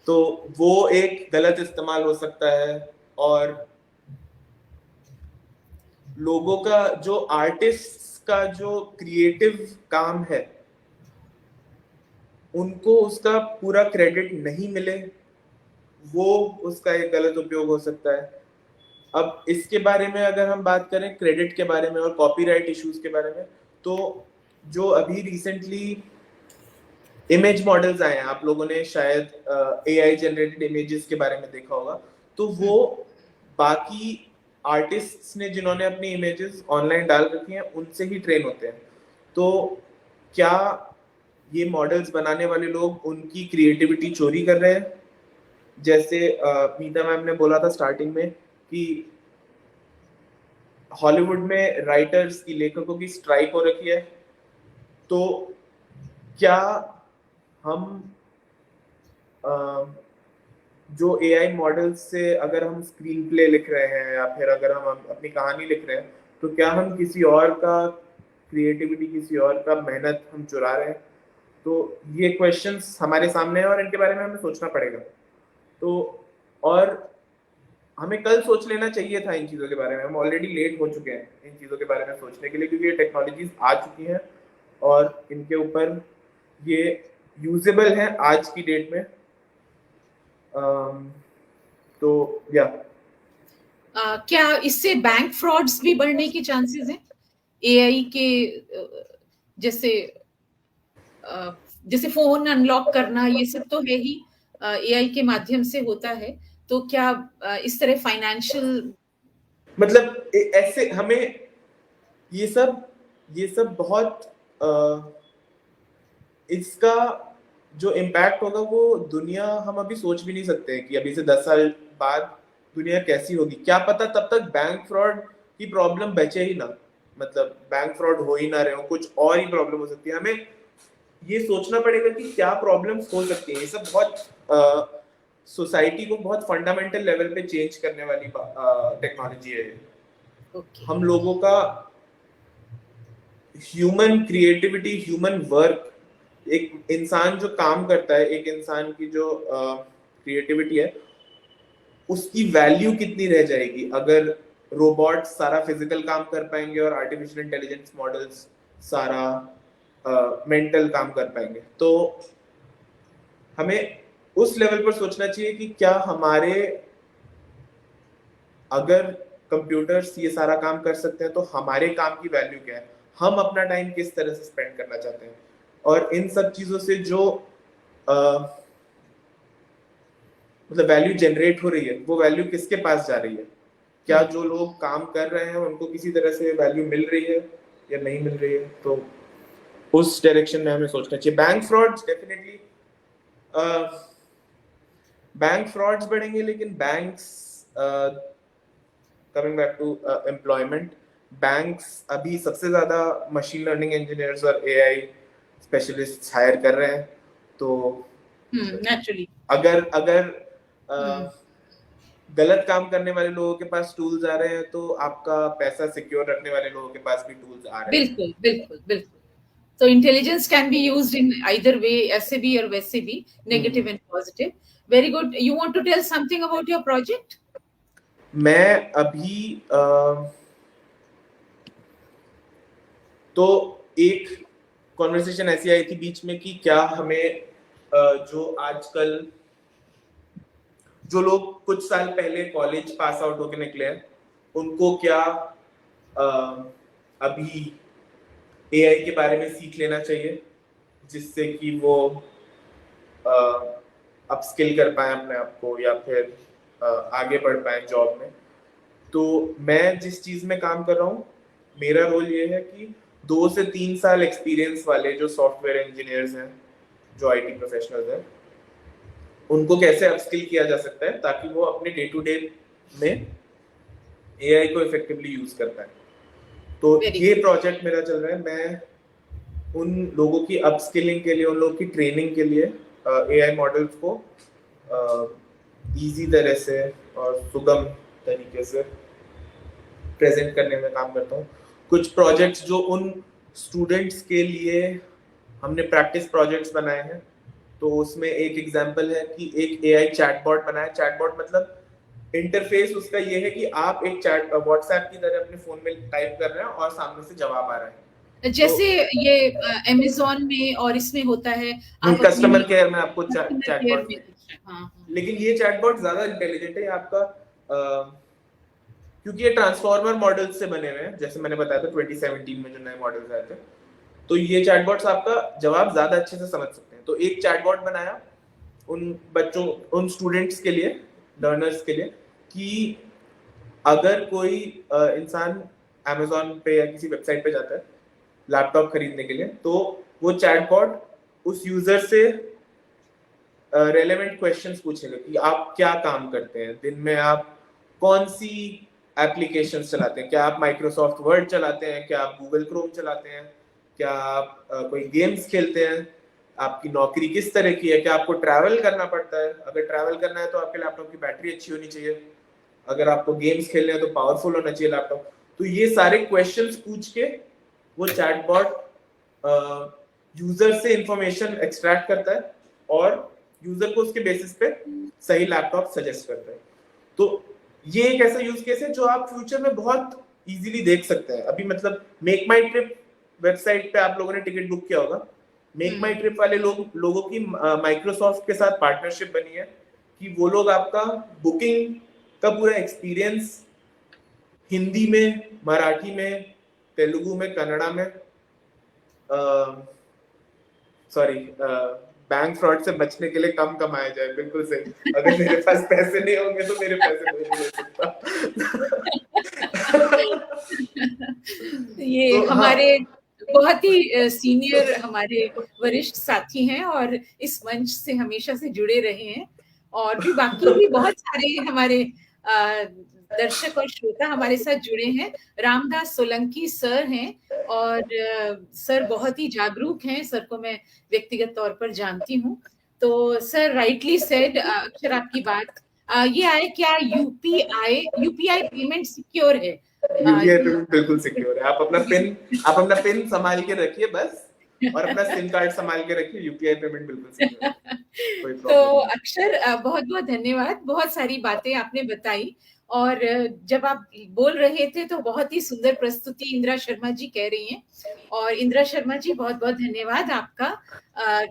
तो वो एक गलत इस्तेमाल हो सकता है। और लोगों का जो आर्टिस्ट का जो क्रिएटिव काम है उनको उसका पूरा क्रेडिट नहीं मिले, वो उसका एक गलत उपयोग हो सकता है। अब इसके बारे में अगर हम बात करें क्रेडिट के बारे में और कॉपीराइट इश्यूज के बारे में, तो जो अभी रिसेंटली इमेज मॉडल्स आए हैं, आप लोगों ने शायद एआई जनरेटेड इमेजेस के बारे में देखा होगा, तो वो बाकी आर्टिस्ट्स ने जिन्होंने अपनी इमेजेस ऑनलाइन डाल रखी हैं उनसे ही ट्रेन होते हैं। तो क्या ये मॉडल्स बनाने वाले लोग उनकी क्रिएटिविटी चोरी कर रहे हैं? जैसे मीता मैम ने बोला था स्टार्टिंग में कि हॉलीवुड में राइटर्स की, लेखकों की स्ट्राइक हो रखी है, तो क्या हम जो एआई मॉडल्स से अगर हम स्क्रीन प्ले लिख रहे हैं या फिर अगर हम अपनी कहानी लिख रहे हैं, तो क्या हम किसी और का क्रिएटिविटी, किसी और का मेहनत हम चुरा रहे हैं? तो ये क्वेश्चंस हमारे सामने हैं और इनके बारे में हमें सोचना पड़ेगा। तो और हमें कल सोच लेना चाहिए था इन चीज़ों के बारे में। हम ऑलरेडी लेट हो चुके हैं इन चीज़ों के बारे में सोचने के लिए, क्योंकि ये टेक्नोलॉजीज आ चुकी हैं और इनके ऊपर ये यूजेबल है आज की डेट में। तो या क्या इससे बैंक फ्रॉड्स भी बढ़ने की चांसेस हैं? एआई के जैसे जैसे फोन अनलॉक करना, ये सब तो है ही एआई के माध्यम से होता है, तो क्या इस तरह फाइनेंशियल, मतलब ऐसे हमें ये सब बहुत इसका जो इम्पैक्ट होगा वो दुनिया हम अभी सोच भी नहीं सकते हैं कि अभी से 10 साल बाद दुनिया कैसी होगी। क्या पता तब तक बैंक फ्रॉड की प्रॉब्लम बचे ही ना, मतलब बैंक फ्रॉड हो ही ना रहे हो, कुछ और ही प्रॉब्लम हो सकती है। हमें ये सोचना पड़ेगा कि क्या प्रॉब्लम्स हो सकती है। ये सब बहुत सोसाइटी को बहुत फंडामेंटल लेवल पे चेंज करने वाली टेक्नोलॉजी है। हम लोगों का ह्यूमन क्रिएटिविटी, ह्यूमन वर्क, एक इंसान जो काम करता है, एक इंसान की जो क्रिएटिविटी है, उसकी वैल्यू कितनी रह जाएगी अगर रोबोट सारा फिजिकल काम कर पाएंगे और आर्टिफिशियल इंटेलिजेंस मॉडल्स सारा मेंटल काम कर पाएंगे। तो हमें उस लेवल पर सोचना चाहिए कि क्या हमारे, अगर कंप्यूटर्स ये सारा काम कर सकते हैं तो हमारे काम की वैल्यू क्या है, हम अपना टाइम किस तरह से स्पेंड करना चाहते हैं, और इन सब चीजों से जो मतलब वैल्यू जनरेट हो रही है वो वैल्यू किसके पास जा रही है। क्या जो लोग काम कर रहे हैं उनको किसी तरह से वैल्यू मिल रही है या नहीं मिल रही है? तो उस डायरेक्शन में हमें सोचना चाहिए। Bank frauds definitely, bank frauds बढ़ेंगे, लेकिन banks, coming back to employment, banks अभी सबसे ज्यादा मशीन लर्निंग इंजीनियर्स और एआई स्पेशलिस्ट हायर कर रहे हैं। तो नेचुरली अगर गलत काम करने वाले लोगों के पास टूल्स आ रहे हैं तो आपका पैसा सिक्योर रखने वाले लोगों के पास भी टूल्स आ रहे हैं। बिल्कुल बिल्कुल बिल्कुल। So intelligence can be used in either way, ऐसे भी और वैसे भी, negative and positive. Very good. You want to tell something about your project? मैं अभी तो एक कॉन्वर्सेशन ऐसी आई थी बीच में कि क्या हमें जो आजकल जो लोग कुछ साल पहले कॉलेज पास आउट होके निकले हैं उनको क्या अभी एआई के बारे में सीख लेना चाहिए जिससे कि वो अपस्किल कर पाए अपने आप को या फिर आगे बढ़ पाए जॉब में। तो मैं जिस चीज में काम कर रहा हूँ, मेरा रोल ये है कि 2 से 3 साल एक्सपीरियंस वाले जो सॉफ्टवेयर इंजीनियर्स हैं, जो आईटी प्रोफेशनल्स हैं, उनको कैसे अपस्किल किया जा सकता है ताकि वो अपने डे टू डे में एआई को इफेक्टिवली यूज कर पाए। तो ये प्रोजेक्ट मेरा चल रहा है। मैं उन लोगों की अपस्किलिंग के लिए, उन लोगों की ट्रेनिंग के लिए एआई मॉडल्स को इजी तरह से और सुगम तरीके से प्रेजेंट करने में काम करता हूँ। कुछ प्रोजेक्ट्स जो उन स्टूडेंट्स के लिए हमने प्रैक्टिस प्रोजेक्ट्स बनाए हैं, तो उसमें एक एग्जांपल है कि एक एआई चैटबॉट बनाया। चैटबॉट मतलब इंटरफेस उसका ये है कि आप एक चैट व्हाट्सएप की तरह अपने फोन में टाइप कर रहे हैं और सामने से जवाब आ रहा है। जैसे ये अमेज़न में और इसमें होता है, आप कस्टमर केयर में आपको कस्टमर केयर चैटबॉट, में हाँ, लेकिन ये चैटबॉट ज्यादा इंटेलिजेंट है आपका, क्योंकि ये ट्रांसफॉर्मर मॉडल से बने हुए हैं, जैसे मैंने बताया था 2017 में जो नए मॉडल्स आए थे, तो ये चैटबॉट्स आपका जवाब ज्यादा अच्छे से समझ सकते हैं। तो एक चैटबॉट बनाया उन बच्चों, उन स्टूडेंट्स के लिए, लर्नर्स के लिए, कि अगर कोई इंसान अमेज़न पे या किसी वेबसाइट पे जाता है लैपटॉप खरीदने के लिए, तो वो चैटबॉट उस यूजर से रेलेवेंट क्वेश्चंस पूछेगा कि आप क्या काम करते हैं, दिन में आप कौन सी एप्लीकेशंस चलाते हैं, क्या आप माइक्रोसॉफ्ट वर्ड चलाते हैं, क्या आप गूगल क्रोम चलाते हैं, क्या आप कोई गेम्स खेलते हैं, आपकी नौकरी किस तरह की है, क्या आपको ट्रैवल करना पड़ता है, अगर ट्रैवल करना है तो आपके लैपटॉप की बैटरी अच्छी होनी चाहिए, अगर आपको गेम्स खेलने हैं तो पावरफुल होना चाहिए लैपटॉप। तो ये सारे क्वेश्चंस पूछ के वो चैटबॉट यूजर से इंफॉर्मेशन एक्सट्रैक्ट करता है और यूजर को उसके बेसिस पे सही लैपटॉप सजेस्ट करता है। तो ये एक ऐसा यूज केस है जो आप फ्यूचर में बहुत इजीली देख सकते हैं। अभी मतलब मेक माई ट्रिप वेबसाइट पे आप लोगों ने टिकट बुक किया होगा, मेक माई ट्रिप वाले लोगों की माइक्रोसॉफ्ट के साथ पार्टनरशिप बनी है कि वो लोग आपका बुकिंग का पूरा एक्सपीरियंस हिंदी में, मराठी में, तेलुगु में, कन्नड़ा में, सॉरी बैंक फ्रॉड से बचने के लिए कम कमाया जाए। बिल्कुल सही। अगर मेरे पास पैसे नहीं होंगे तो मेरे पैसे नहीं ले सकता। ये तो हमारे बहुत ही सीनियर हमारे वरिष्ठ साथी हैं और इस मंच से हमेशा से जुड़े रहे हैं, और भी बाकी भी बहुत सारे हमारे दर्शक और श्रोता हमारे साथ जुड़े हैं। रामदास सोलंकी सर हैं और सर बहुत ही जागरूक हैं, सर को मैं व्यक्तिगत तौर पर जानती हूँ। तो सर राइटली सेड, अक्षर आपकी बात ये आए, क्या यूपीआई पेमेंट सिक्योर है? यूपीआई पेमेंट बिल्कुल सिक्योर है। आप अपना पिन संभाल के रखिए बस, और अपना सिम कार्ड संभाल के रखिए, यूपीआई पेमेंट बिल्कुल सिक्योर है। तो अक्षर बहुत बहुत धन्यवाद, बहुत सारी बातें आपने बताई, और जब आप बोल रहे थे तो बहुत ही सुंदर प्रस्तुति इंदिरा शर्मा जी कह रही हैं, और इंदिरा शर्मा जी बहुत बहुत धन्यवाद आपका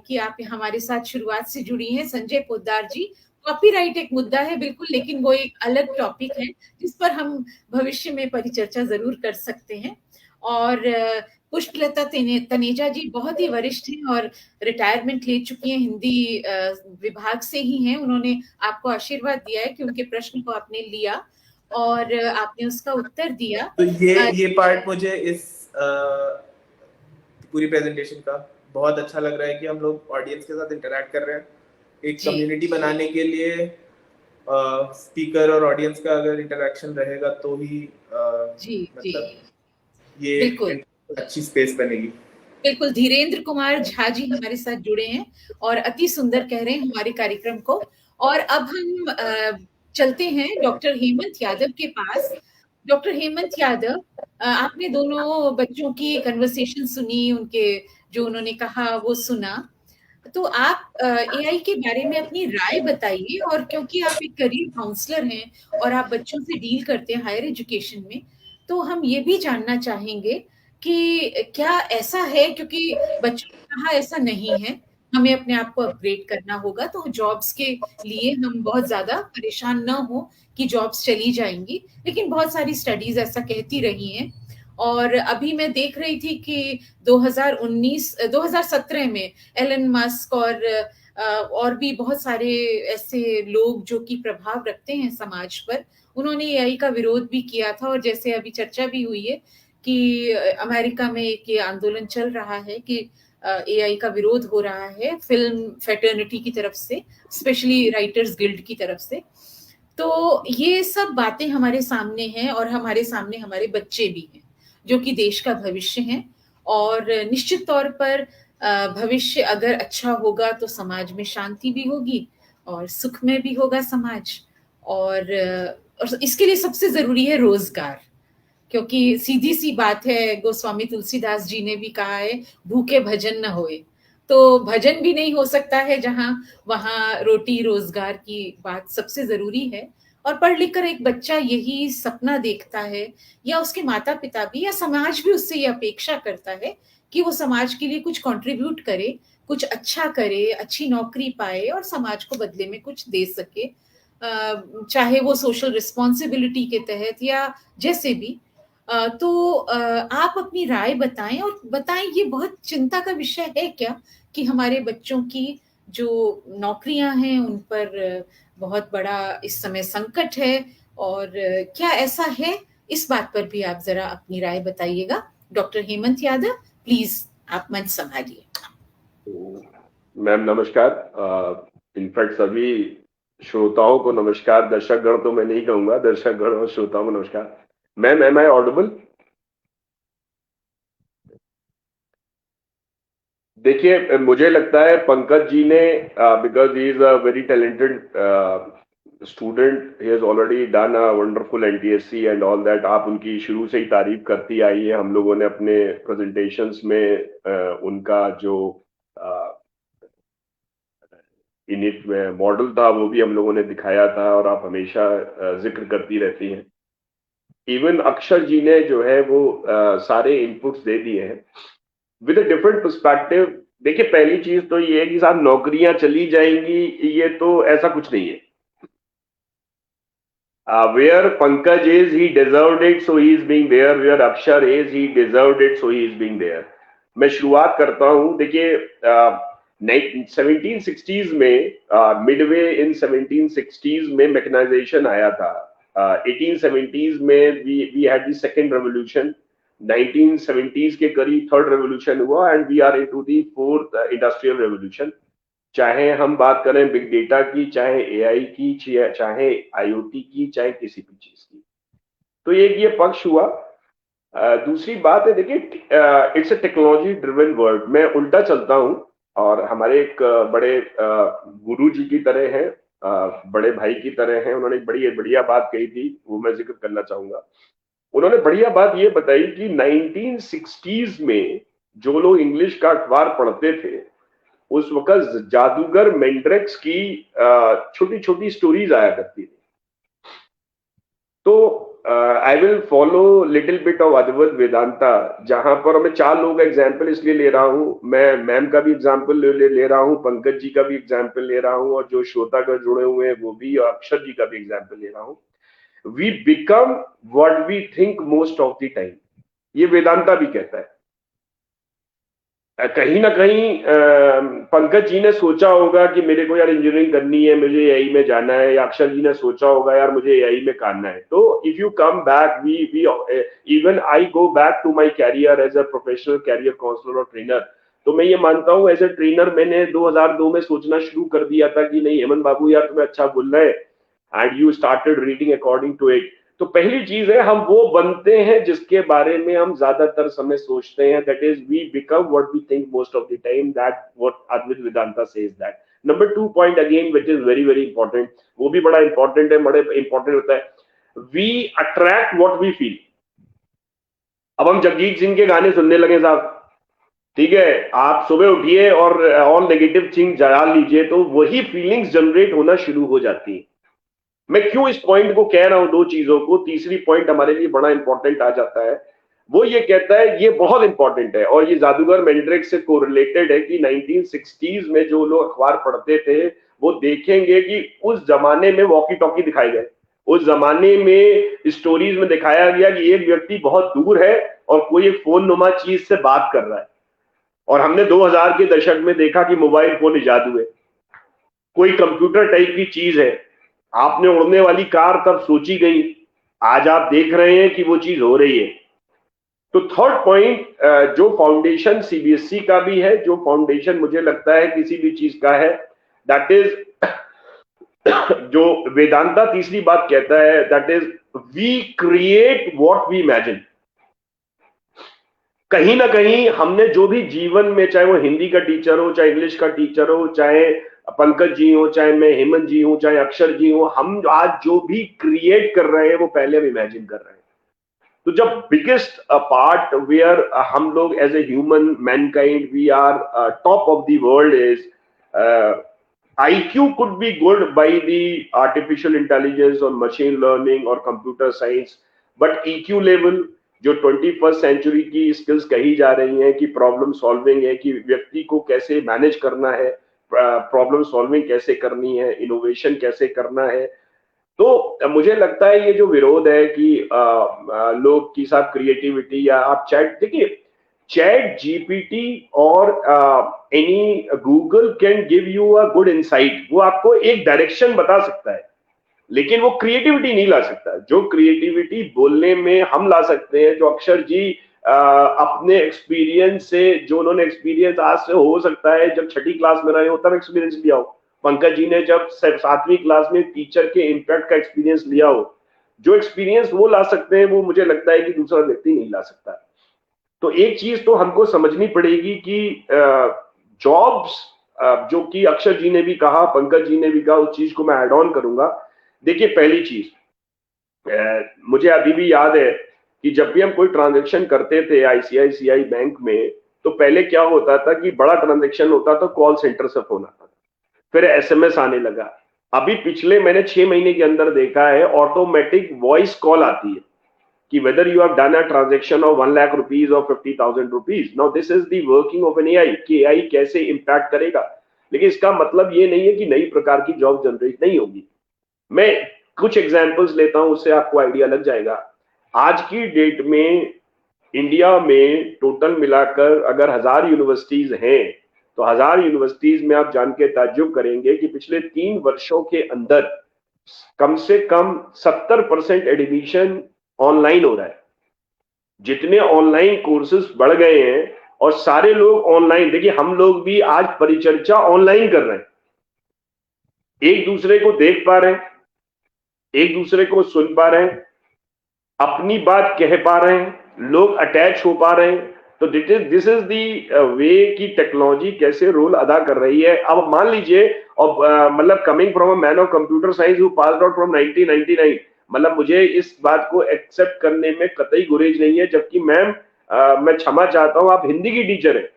कि आप हमारे साथ शुरुआत से जुड़ी हैं। संजय पोद्दार जी, कॉपीराइट एक मुद्दा है बिल्कुल, लेकिन वो एक अलग टॉपिक है जिस पर हम भविष्य में परिचर्चा जरूर कर सकते हैं। और पुष्पलता तनेजा जी बहुत ही वरिष्ठ हैं और रिटायरमेंट ले चुकी हैं, हिंदी विभाग से ही हैं। उन्होंने आपको आशीर्वाद दिया है कि उनके प्रश्न को आपने लिया और आपने उसका उत्तर दिया। तो ये पार्ट मुझे इस पूरी प्रेजेंटेशन का बहुत अच्छा लग रहा है कि हम लोग ऑडियंस के साथ इंटरैक्ट कर रहे हैं। एक कम्युनिटी बनाने के लिए स्पीकर और ऑडियंस का अगर इंटरैक्शन रहेगा तो ही मतलब ये अच्छी स्पेस बनेगी। बिल्कुल। धीरेन्द्र कुमार झा जी हमारे साथ जुड़े हैं और अति सुंदर कह रहे हैं हमारे कार्यक्रम को। और अब हम चलते हैं डॉक्टर हेमंत यादव के पास। डॉक्टर हेमंत यादव, आपने दोनों बच्चों की कन्वर्सेशन सुनी, उनके जो उन्होंने कहा वो सुना, तो आप एआई के बारे में अपनी राय बताइए। और क्योंकि आप एक करियर काउंसलर हैं और आप बच्चों से डील करते हैं हायर एजुकेशन में, तो हम ये भी जानना चाहेंगे कि क्या ऐसा है, क्योंकि बच्चों ने कहा ऐसा नहीं है, हमें अपने आप को अपग्रेड करना होगा, तो जॉब्स के लिए हम बहुत ज्यादा परेशान न हो कि जॉब्स चली जाएंगी, लेकिन बहुत सारी स्टडीज ऐसा कहती रही हैं। और अभी मैं देख रही थी कि 2017 में एलन मस्क और भी बहुत सारे ऐसे लोग जो कि प्रभाव रखते हैं समाज पर, उन्होंने एआई का विरोध भी किया था। और जैसे अभी चर्चा भी हुई है कि अमेरिका में एक ये आंदोलन चल रहा है कि एआई का विरोध हो रहा है फिल्म फ्रेटर्निटी की तरफ से, स्पेशली राइटर्स गिल्ड की तरफ से। तो ये सब बातें हमारे सामने हैं और हमारे सामने हमारे बच्चे भी हैं जो कि देश का भविष्य हैं। और निश्चित तौर पर भविष्य अगर अच्छा होगा तो समाज में शांति भी होगी और सुख में भी होगा समाज। और इसके लिए सबसे जरूरी है रोजगार, क्योंकि सीधी सी बात है, गोस्वामी तुलसीदास जी ने भी कहा है, भूखे भजन न होए। तो भजन भी नहीं हो सकता है जहां वहां रोटी रोजगार की बात सबसे जरूरी है। और पढ़ लिख कर एक बच्चा यही सपना देखता है, या उसके माता पिता भी या समाज भी उससे ये अपेक्षा करता है कि वो समाज के लिए कुछ कंट्रीब्यूट करे, कुछ अच्छा करे, अच्छी नौकरी पाए और समाज को बदले में कुछ दे सके, चाहे वो सोशल रिस्पॉन्सिबिलिटी के तहत या जैसे भी। तो आप अपनी राय बताएं, और बताएं ये बहुत चिंता का विषय है क्या कि हमारे बच्चों की जो नौकरियां हैं उन पर बहुत बड़ा इस समय संकट है, और क्या ऐसा है? इस बात पर भी आप जरा अपनी राय बताइएगा। डॉक्टर हेमंत यादव, प्लीज आप मंच संभालिए। मैम नमस्कार। इनफैक्ट सभी श्रोताओं को नमस्कार, दर्शकगण तो मैं नहीं कहूंगा, दर्शकगण और श्रोताओं को नमस्कार। Ma'am, am I audible? देखिए, मुझे लगता है पंकज जी ने, because he is a very talented student, he has already done a wonderful NTSC and all that. आप उनकी शुरू से ही तारीफ करती आई है, हम लोगों ने अपने प्रेजेंटेशंस में उनका जो इनिट में मॉडल था वो भी हम लोगों ने दिखाया था, और आप हमेशा जिक्र करती रहती हैं। इवन अक्षर जी ने जो है वो सारे इनपुट्स दे दिए हैं विद अ डिफरेंट पर्सपेक्टिव। देखिए, पहली चीज तो ये है कि साहब नौकरियां चली जाएंगी, ये तो ऐसा कुछ नहीं है। Where Pankaj is, he deserved it, so he is being there. Where Akshar is, he deserved it, so he is being there. मैं शुरुआत करता हूं। देखिए, 1760s में, मिडवे इन 1760s में मैकेनाइजेशन आया था। 1870s में we had the second revolution. 1970s के करीब थर्ड रेवोल्यूशन हुआ, and we are into the fourth industrial revolution. चाहे हम बात करें बिग डेटा की, चाहे एआई की, चाहे आईओटी की, चाहे किसी भी चीज की। तो ये पक्ष हुआ। दूसरी बात है, देखिए, it's a technology driven world. मैं उल्टा चलता हूं, और हमारे एक बड़े गुरु जी की तरह हैं, बड़े भाई की तरह हैं। उन्होंने एक बड़ी बढ़िया बात कही थी, वो मैं जिक्र करना चाहूंगा। उन्होंने बढ़िया बात ये बताई कि 1960s में जो लोग इंग्लिश का अखबार पढ़ते थे, उस वक्त जादूगर मैंड्रेक्स की छोटी छोटी स्टोरीज आया करती थी। तो I will follow little bit of Advaita Vedanta, जहां पर मैं 4 लोगों का एग्जाम्पल इसलिए ले रहा हूं। मैं मैम का भी एग्जाम्पल ले रहा हूं, पंकज जी का भी एग्जाम्पल ले रहा हूं, और जो श्रोता का जुड़े हुए हैं वो भी, और अक्षर जी का भी एग्जाम्पल ले रहा हूं। We become what we think most of the time, ये वेदांता भी कहता है। कहीं ना कहीं पंकज जी ने सोचा होगा कि मेरे को यार इंजीनियरिंग करनी है, मुझे एआई में जाना है, या अक्षर जी ने सोचा होगा यार मुझे एआई में करना है। तो if you come back, we even I go back to my career as a professional career counsellor और ट्रेनर। तो मैं ये मानता हूँ, एज ए ट्रेनर मैंने 2002 में सोचना शुरू कर दिया था कि नहीं हेमंत बाबू यार तुम्हें अच्छा बोल रहे हैं, and you started reading according to it. तो पहली चीज है, हम वो बनते हैं जिसके बारे में हम ज्यादातर समय सोचते हैं। That is we become what we think most of the time, that what Advaita Vedanta says that. Number 2 point again which is very very important, वो भी बड़ा इंपॉर्टेंट है, बड़े इंपॉर्टेंट होता है, we attract what we feel. अब हम जगजीत सिंह के गाने सुनने लगे साहब, ठीक है, आप सुबह उठिए और ऑल नेगेटिव थिंग जला लीजिए, तो वही फीलिंग्स जनरेट होना शुरू हो जाती है। मैं क्यों इस पॉइंट को कह रहा हूं, 2 चीजों को। तीसरी पॉइंट हमारे लिए बड़ा इंपॉर्टेंट आ जाता है, वो ये कहता है, ये बहुत इंपॉर्टेंट है, और ये जादूगर मैंड्रेक्स से कोरिलेटेड है कि 1960s में जो लोग अखबार पढ़ते थे वो देखेंगे कि उस जमाने में वॉकी टॉकी दिखाए गए। उस जमाने में स्टोरीज में दिखाया गया कि एक व्यक्ति बहुत दूर है और कोई एक फोन नुमा चीज से बात कर रहा है, और हमने 2000 के दशक में देखा कि मोबाइल फोन इजाद हुए, कोई कंप्यूटर टाइप की चीज है। आपने उड़ने वाली कार तब सोची गई, आज आप देख रहे हैं कि वो चीज हो रही है। तो थर्ड पॉइंट, जो फाउंडेशन सीबीएसई का भी है, जो फाउंडेशन मुझे लगता है किसी भी चीज का है, दैट इज जो वेदांता तीसरी बात कहता है, that is we create what we imagine. कहीं ना कहीं हमने जो भी जीवन में, चाहे वो हिंदी का टीचर हो, चाहे इंग्लिश का टीचर हो, चाहे पंकज जी हो, चाहे मैं हेमंत जी हूं, चाहे अक्षर जी हो, हम आज जो भी क्रिएट कर रहे हैं वो पहले हम इमेजिन कर रहे हैं। तो जब बिगेस्ट पार्ट वेयर हम लोग as a human mankind we are top of the world is IQ could be good by the artificial intelligence or machine learning or computer science, but EQ level जो 21st सेंचुरी की स्किल्स कही जा रही हैं कि प्रॉब्लम सॉल्विंग है, कि व्यक्ति को कैसे मैनेज करना है, प्रॉब्लम सॉल्विंग कैसे करनी है, इनोवेशन कैसे करना है, तो मुझे लगता है ये जो विरोध है कि लोग की साथ क्रिएटिविटी या आप चैट देखिए, चैट जीपीटी और any Google can give you a good insight, वो आपको एक डायरेक्शन बता सकता है, लेकिन वो क्रिएटिविटी नहीं ला सकता। जो क्रिएटिविटी बोलने में हम ला सकते हैं, जो अक्षर जी अपने एक्सपीरियंस से, जो उन्होंने एक्सपीरियंस आज से हो सकता है जब छठी क्लास में रहे हो तब एक्सपीरियंस लिया हो, पंकज जी ने जब 7वीं क्लास में टीचर के इम्पैक्ट का एक्सपीरियंस लिया हो, जो एक्सपीरियंस वो ला सकते हैं वो मुझे लगता है कि दूसरा व्यक्ति नहीं ला सकता। तो एक चीज तो हमको समझनी पड़ेगी कि जॉब्स, जो कि अक्षर जी ने भी कहा, पंकज जी ने भी कहा, उस चीज को मैं ऐड ऑन करूंगा। देखिए, पहली चीज मुझे अभी भी याद है कि जब भी हम कोई ट्रांजैक्शन करते थे आईसीआईसीआई बैंक में, तो पहले क्या होता था कि बड़ा ट्रांजैक्शन होता तो कॉल सेंटर से फोन आता था, फिर एसएमएस आने लगा। अभी पिछले मैंने 6 महीने के अंदर देखा है ऑटोमेटिक वॉइस कॉल आती है कि whether you have done a transaction of 1 lakh rupees or 50,000 rupees. Now this is the working of an AI कि AI कैसे इम्पैक्ट करेगा, लेकिन इसका मतलब ये नहीं है कि नई प्रकार की जॉब जनरेट नहीं होगी। मैं कुछ एग्जांपल्स लेता हूं, उससे आपको आइडिया लग जाएगा। आज की डेट में इंडिया में टोटल मिलाकर अगर 1000 यूनिवर्सिटीज हैं, तो 1000 यूनिवर्सिटीज में आप जान के ताज्जुब करेंगे कि पिछले 3 वर्षों के अंदर कम से कम 70% एडमिशन ऑनलाइन हो रहा है। जितने ऑनलाइन कोर्सेज बढ़ गए हैं और सारे लोग ऑनलाइन, देखिए हम लोग भी आज परिचर्चा ऑनलाइन कर रहे हैं, एक दूसरे को देख पा रहे हैं, एक दूसरे को सुन पा रहे हैं, अपनी बात कह पा रहे हैं, लोग अटैच हो पा रहे हैं। तो दिस इज दी वे की टेक्नोलॉजी कैसे रोल अदा कर रही है। अब मान लीजिए, और मतलब coming from a man of computer science who passed out from 1999, मतलब मुझे इस बात को एक्सेप्ट करने में कतई गुरेज नहीं है, जबकि मैम मैं क्षमा चाहता हूं, आप हिंदी की टीचर है,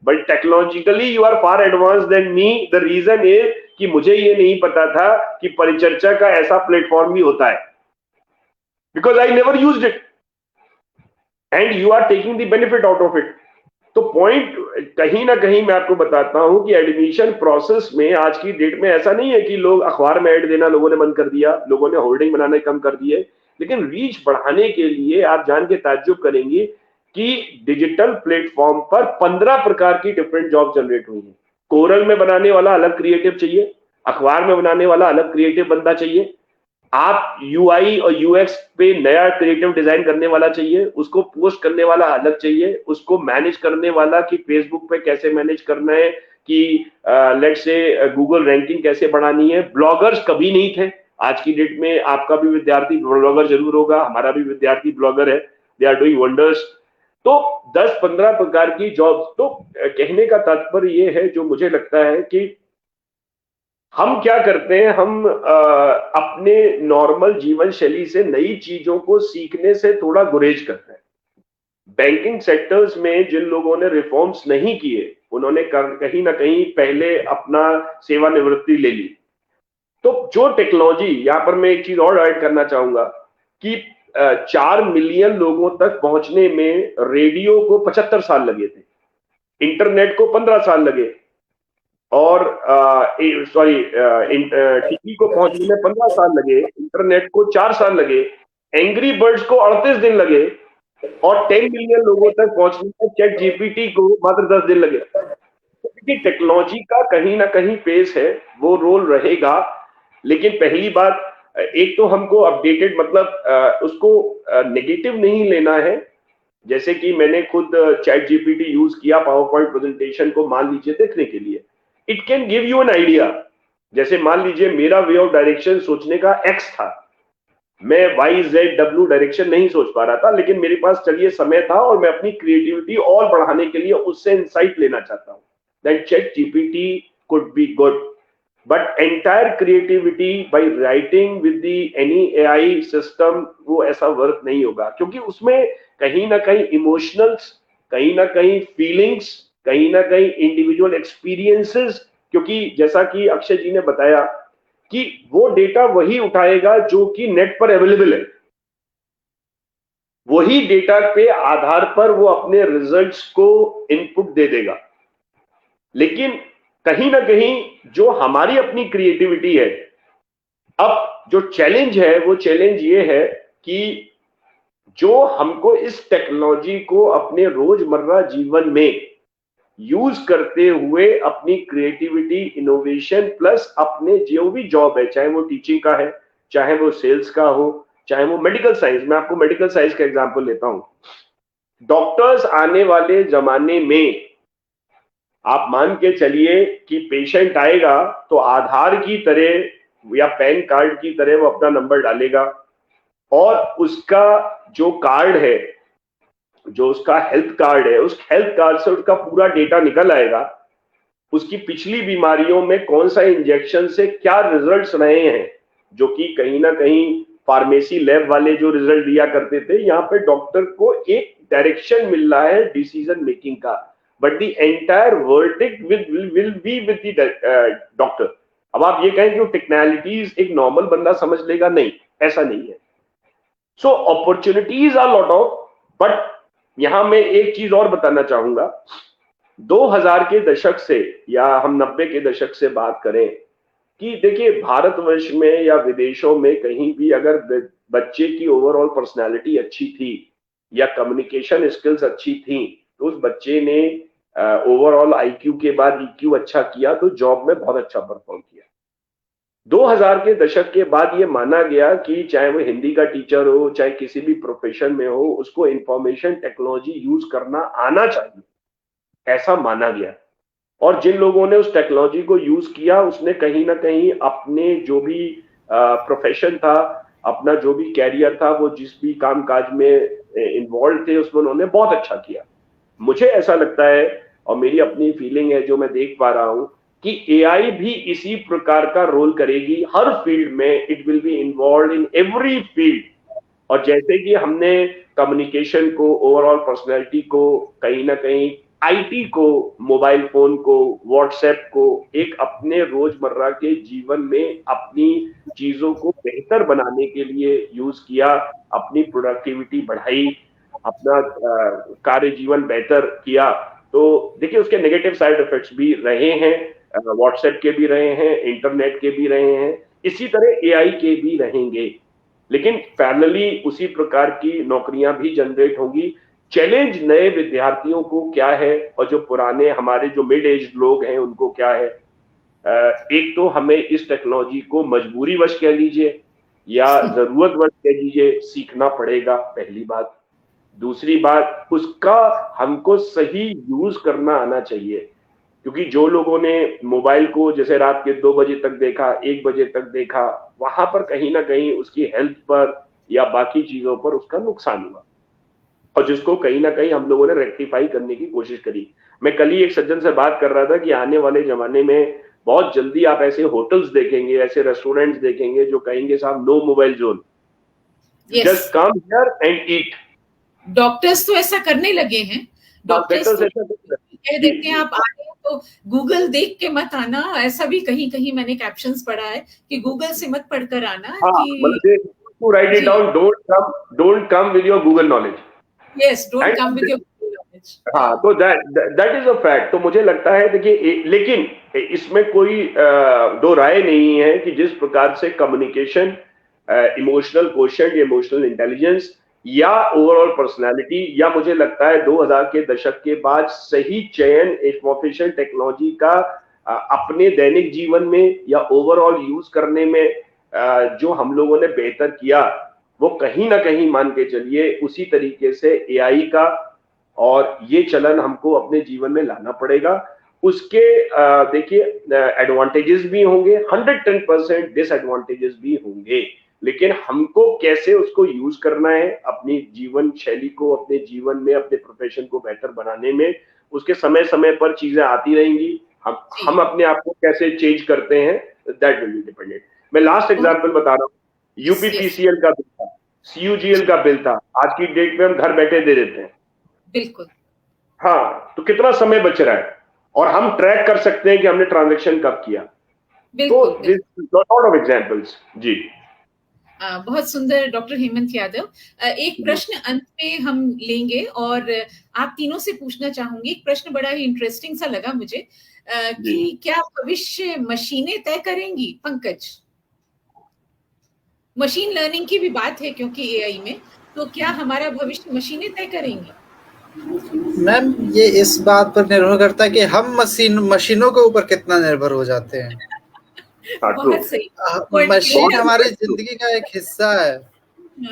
but technologically you are far advance than me. The reason is कि मुझे ये नहीं पता था कि परिचर्चा का ऐसा प्लेटफॉर्म भी होता है, because I never used it and you are taking the benefit out of it. तो पॉइंट कहीं ना कहीं मैं आपको बताता हूं कि एडमिशन प्रोसेस में आज की डेट में ऐसा नहीं है कि लोग अखबार में ऐड देना लोगों ने बंद कर दिया, लोगों ने होर्डिंग बनाने कम कर दिए, लेकिन रीच बढ़ाने के लिए आप जान के ताज्जुब करेंगे कि डिजिटल प्लेटफॉर्म पर 15 प्रकार की डिफरेंट जॉब जनरेट हुई है। कोरल में बनाने वाला अलग क्रिएटिव चाहिए, अखबार में बनाने वाला अलग क्रिएटिव बंदा चाहिए, आप यूआई और यूएक्स पे नया क्रिएटिव डिजाइन करने वाला चाहिए, उसको पोस्ट करने वाला अलग चाहिए, उसको मैनेज करने वाला कि फेसबुक पे कैसे मैनेज करना है, कि लेट्स से गूगल रैंकिंग कैसे बढ़ानी है। ब्लॉगर्स कभी नहीं थे, आज की डेट में आपका भी विद्यार्थी ब्लॉगर जरूर होगा, हमारा भी विद्यार्थी ब्लॉगर है, दे आर डूइंग वंडर्स। तो 10-15 प्रकार की जॉब। तो कहने का तात्पर्य ये है, जो मुझे लगता है कि हम क्या करते हैं, हम अपने नॉर्मल जीवन शैली से नई चीजों को सीखने से थोड़ा गुरेज करते हैं। बैंकिंग सेक्टर्स में जिन लोगों ने रिफॉर्म्स नहीं किए, उन्होंने कहीं ना कहीं पहले अपना सेवानिवृत्ति ले ली। तो जो टेक्नोलॉजी, यहां पर मैं एक चीज और ऐड करना चाहूंगा कि 4 मिलियन लोगों तक पहुंचने में रेडियो को 75 साल लगे थे, इंटरनेट को 15 साल लगे, और टीवी को पहुंचने में 15 साल लगे, इंटरनेट को 4 साल लगे, एंग्री बर्ड्स को 38 दिन लगे, और 10 मिलियन लोगों तक पहुंचने में चैट जीपीटी को मात्र 10 दिन लगे। क्योंकि टेक्नोलॉजी का कहीं ना कहीं पेस है, वो रोल रहेगा। लेकिन पहली बात, एक तो हमको अपडेटेड, मतलब उसको नेगेटिव नहीं लेना है। जैसे कि मैंने खुद चैट जीपीटी यूज किया पावर पॉइंट प्रेजेंटेशन को मान लीजिए देखने के लिए, it can give you an idea. जैसे मान लीजिए मेरा वे ऑफ डायरेक्शन सोचने का एक्स था, मैं YZW डायरेक्शन नहीं सोच पा रहा था, लेकिन मेरे पास चलिए समय था और मैं अपनी क्रिएटिविटी और बढ़ाने के लिए उससे इंसाइट लेना चाहता हूं, then chat GPT could be good. But entire creativity by writing with the any AI system, वो ऐसा वर्क नहीं होगा, क्योंकि उसमें कहीं ना कहीं इमोशनल्स, कहीं ना कहीं फीलिंग्स, कहीं ना कहीं इंडिविजुअल एक्सपीरियंसेस क्योंकि जैसा कि अक्षय जी ने बताया कि वो डेटा वही उठाएगा जो कि नेट पर अवेलेबल है, वही डेटा पे आधार पर वो अपने रिजल्ट्स को इनपुट दे देगा। लेकिन कहीं ना कहीं जो हमारी अपनी क्रिएटिविटी है, अब जो चैलेंज है वो चैलेंज ये है कि जो हमको इस टेक्नोलॉजी को अपने रोजमर्रा जीवन में यूज करते हुए अपनी क्रिएटिविटी, इनोवेशन प्लस अपने जो भी जॉब है, चाहे वो टीचिंग का है, चाहे वो सेल्स का हो, चाहे वो मेडिकल साइंस, मैं आपको मेडिकल साइंस का एग्जांपल लेता हूं। डॉक्टर्स आने वाले जमाने में आप मान के चलिए कि पेशेंट आएगा तो आधार की तरह या पैन कार्ड की तरह वो अपना नंबर डालेगा और उसका जो कार्ड है, जो उसका हेल्थ कार्ड है, उस हेल्थ कार्ड से उसका पूरा डेटा निकल आएगा, उसकी पिछली बीमारियों में कौन सा इंजेक्शन से क्या रिजल्ट्स रहे हैं, जो कि कहीं ना कहीं फार्मेसी लैब वाले जो रिजल्ट दिया करते थे, यहाँ पे डॉक्टर को एक डायरेक्शन मिल रहा है डिसीजन मेकिंग का, but the entire verdict will be with the doctor. अब आप ये कहें कि टेक्नोलॉजीज एक नॉर्मल बंदा समझ लेगा, नहीं, ऐसा नहीं है। So opportunities are lot of, but यहां मैं एक चीज और बताना चाहूंगा। 2000 के दशक से या हम 90 के दशक से बात करें कि देखिए भारतवर्ष में या विदेशों में कहीं भी अगर बच्चे की ओवरऑल पर्सनालिटी अच्छी थी या कम्युनिकेशन स्किल्स अच्छी थी तो उस बच्चे ने ओवरऑल आईक्यू के बाद ईक्यू अच्छा किया तो जॉब में बहुत अच्छा परफॉर्म किया। 2000 के दशक के बाद ये माना गया कि चाहे वो हिंदी का टीचर हो, चाहे किसी भी प्रोफेशन में हो, उसको इंफॉर्मेशन टेक्नोलॉजी यूज करना आना चाहिए, ऐसा माना गया। और जिन लोगों ने उस टेक्नोलॉजी को यूज किया उसने कहीं ना कहीं अपने जो भी प्रोफेशन था, अपना जो भी कैरियर था, वो जिस भी काम काज में इन्वॉल्व थे उसमें उन्होंने बहुत अच्छा किया। मुझे ऐसा लगता है और मेरी अपनी फीलिंग है जो मैं देख पा रहा हूं कि एआई भी इसी प्रकार का रोल करेगी हर फील्ड में। It will be involve in every field. और जैसे कि हमने कम्युनिकेशन को, ओवरऑल पर्सनैलिटी को, कहीं ना कहीं आईटी को, मोबाइल फोन को, व्हाट्सएप को एक अपने रोजमर्रा के जीवन में अपनी चीजों को बेहतर बनाने के लिए यूज किया, अपनी प्रोडक्टिविटी बढ़ाई, अपना कार्य जीवन बेहतर किया, तो देखिए उसके नेगेटिव साइड इफेक्ट्स भी रहे हैं, व्हाट्सएप के भी रहे हैं, इंटरनेट के भी रहे हैं, इसी तरह एआई के भी रहेंगे। लेकिन पैरेलली उसी प्रकार की नौकरियां भी जनरेट होंगी। चैलेंज नए विद्यार्थियों को क्या है और जो पुराने हमारे जो मिड एज लोग हैं उनको क्या है। एक तो हमें इस टेक्नोलॉजी को मजबूरी वश कह लीजिए या जरूरत वश कह लीजिए सीखना पड़ेगा, पहली बात। दूसरी बात, उसका हमको सही यूज करना आना चाहिए, क्योंकि जो लोगों ने मोबाइल को जैसे रात के 2 बजे तक देखा, 1 बजे तक देखा, वहां पर कहीं ना कहीं उसकी हेल्थ पर या बाकी चीजों पर उसका नुकसान हुआ और जिसको कहीं ना कहीं हम लोगों ने रेक्टिफाई करने की कोशिश करी। मैं कल ही एक सज्जन से बात कर रहा था कि आने वाले जमाने में बहुत जल्दी आप ऐसे होटल्स देखेंगे, ऐसे रेस्टोरेंट्स देखेंगे जो कहेंगे साहब no mobile zone, just come here and eat. Doctors तो ऐसा करने लगे हैं, डॉक्टर्स तो कह देते हैं आप आ रहे हैं तो गूगल देख के मत आना। ऐसा भी कहीं कहीं मैंने कैप्शंस पढ़ा है कि गूगल से मत पढ़कर आना। To write it down, don't come with your Google knowledge. Yes, don't come with your Google knowledge. हाँ, तो दैट इज अ फैक्ट। तो मुझे लगता है देखिए, लेकिन इसमें कोई दो राय नहीं है कि जिस प्रकार से communication, emotional quotient, emotional intelligence या ओवरऑल पर्सनालिटी, या मुझे लगता है 2000 के दशक के बाद सही चयन इंफॉर्मेशन टेक्नोलॉजी का अपने दैनिक जीवन में या ओवरऑल यूज करने में जो हम लोगों ने बेहतर किया, वो कहीं ना कहीं मान के चलिए उसी तरीके से एआई का, और ये चलन हमको अपने जीवन में लाना पड़ेगा। उसके देखिए एडवांटेजेस भी होंगे, 110% डिसएडवांटेजेस भी होंगे, लेकिन हमको कैसे उसको यूज करना है अपनी जीवन शैली को, अपने जीवन में अपने प्रोफेशन को बेहतर बनाने में, उसके समय समय पर चीजें आती रहेंगी। हम अपने आप को कैसे चेंज करते हैं, दैट विल बी डिपेंडेंट। मैं लास्ट एग्जांपल बता रहा हूँ, यूपीपीसीएल का बिल था, सीयूजीएल का बिल था, आज की डेट में हम घर बैठे दे देते हैं। बिल्कुल। हाँ, तो कितना समय बच रहा है। और हम ट्रैक कर सकते हैं कि हमने ट्रांजैक्शन कब किया। बिल्कुल, तो लॉट ऑफ एग्जांपल्स। जी बहुत सुंदर डॉक्टर हेमंत यादव। एक प्रश्न अंत में हम लेंगे और आप तीनों से पूछना चाहूंगी। एक प्रश्न बड़ा ही इंटरेस्टिंग सा लगा मुझे कि क्या भविष्य मशीनें तय करेंगी? पंकज, मशीन लर्निंग की भी बात है क्योंकि एआई में, तो क्या हमारा भविष्य मशीनें तय करेंगी? मैम, ये इस बात पर निर्भर करता है कि हम मशीनों के ऊपर कितना निर्भर हो जाते हैं। बहुत सही। मशीन हमारी जिंदगी का एक हिस्सा है।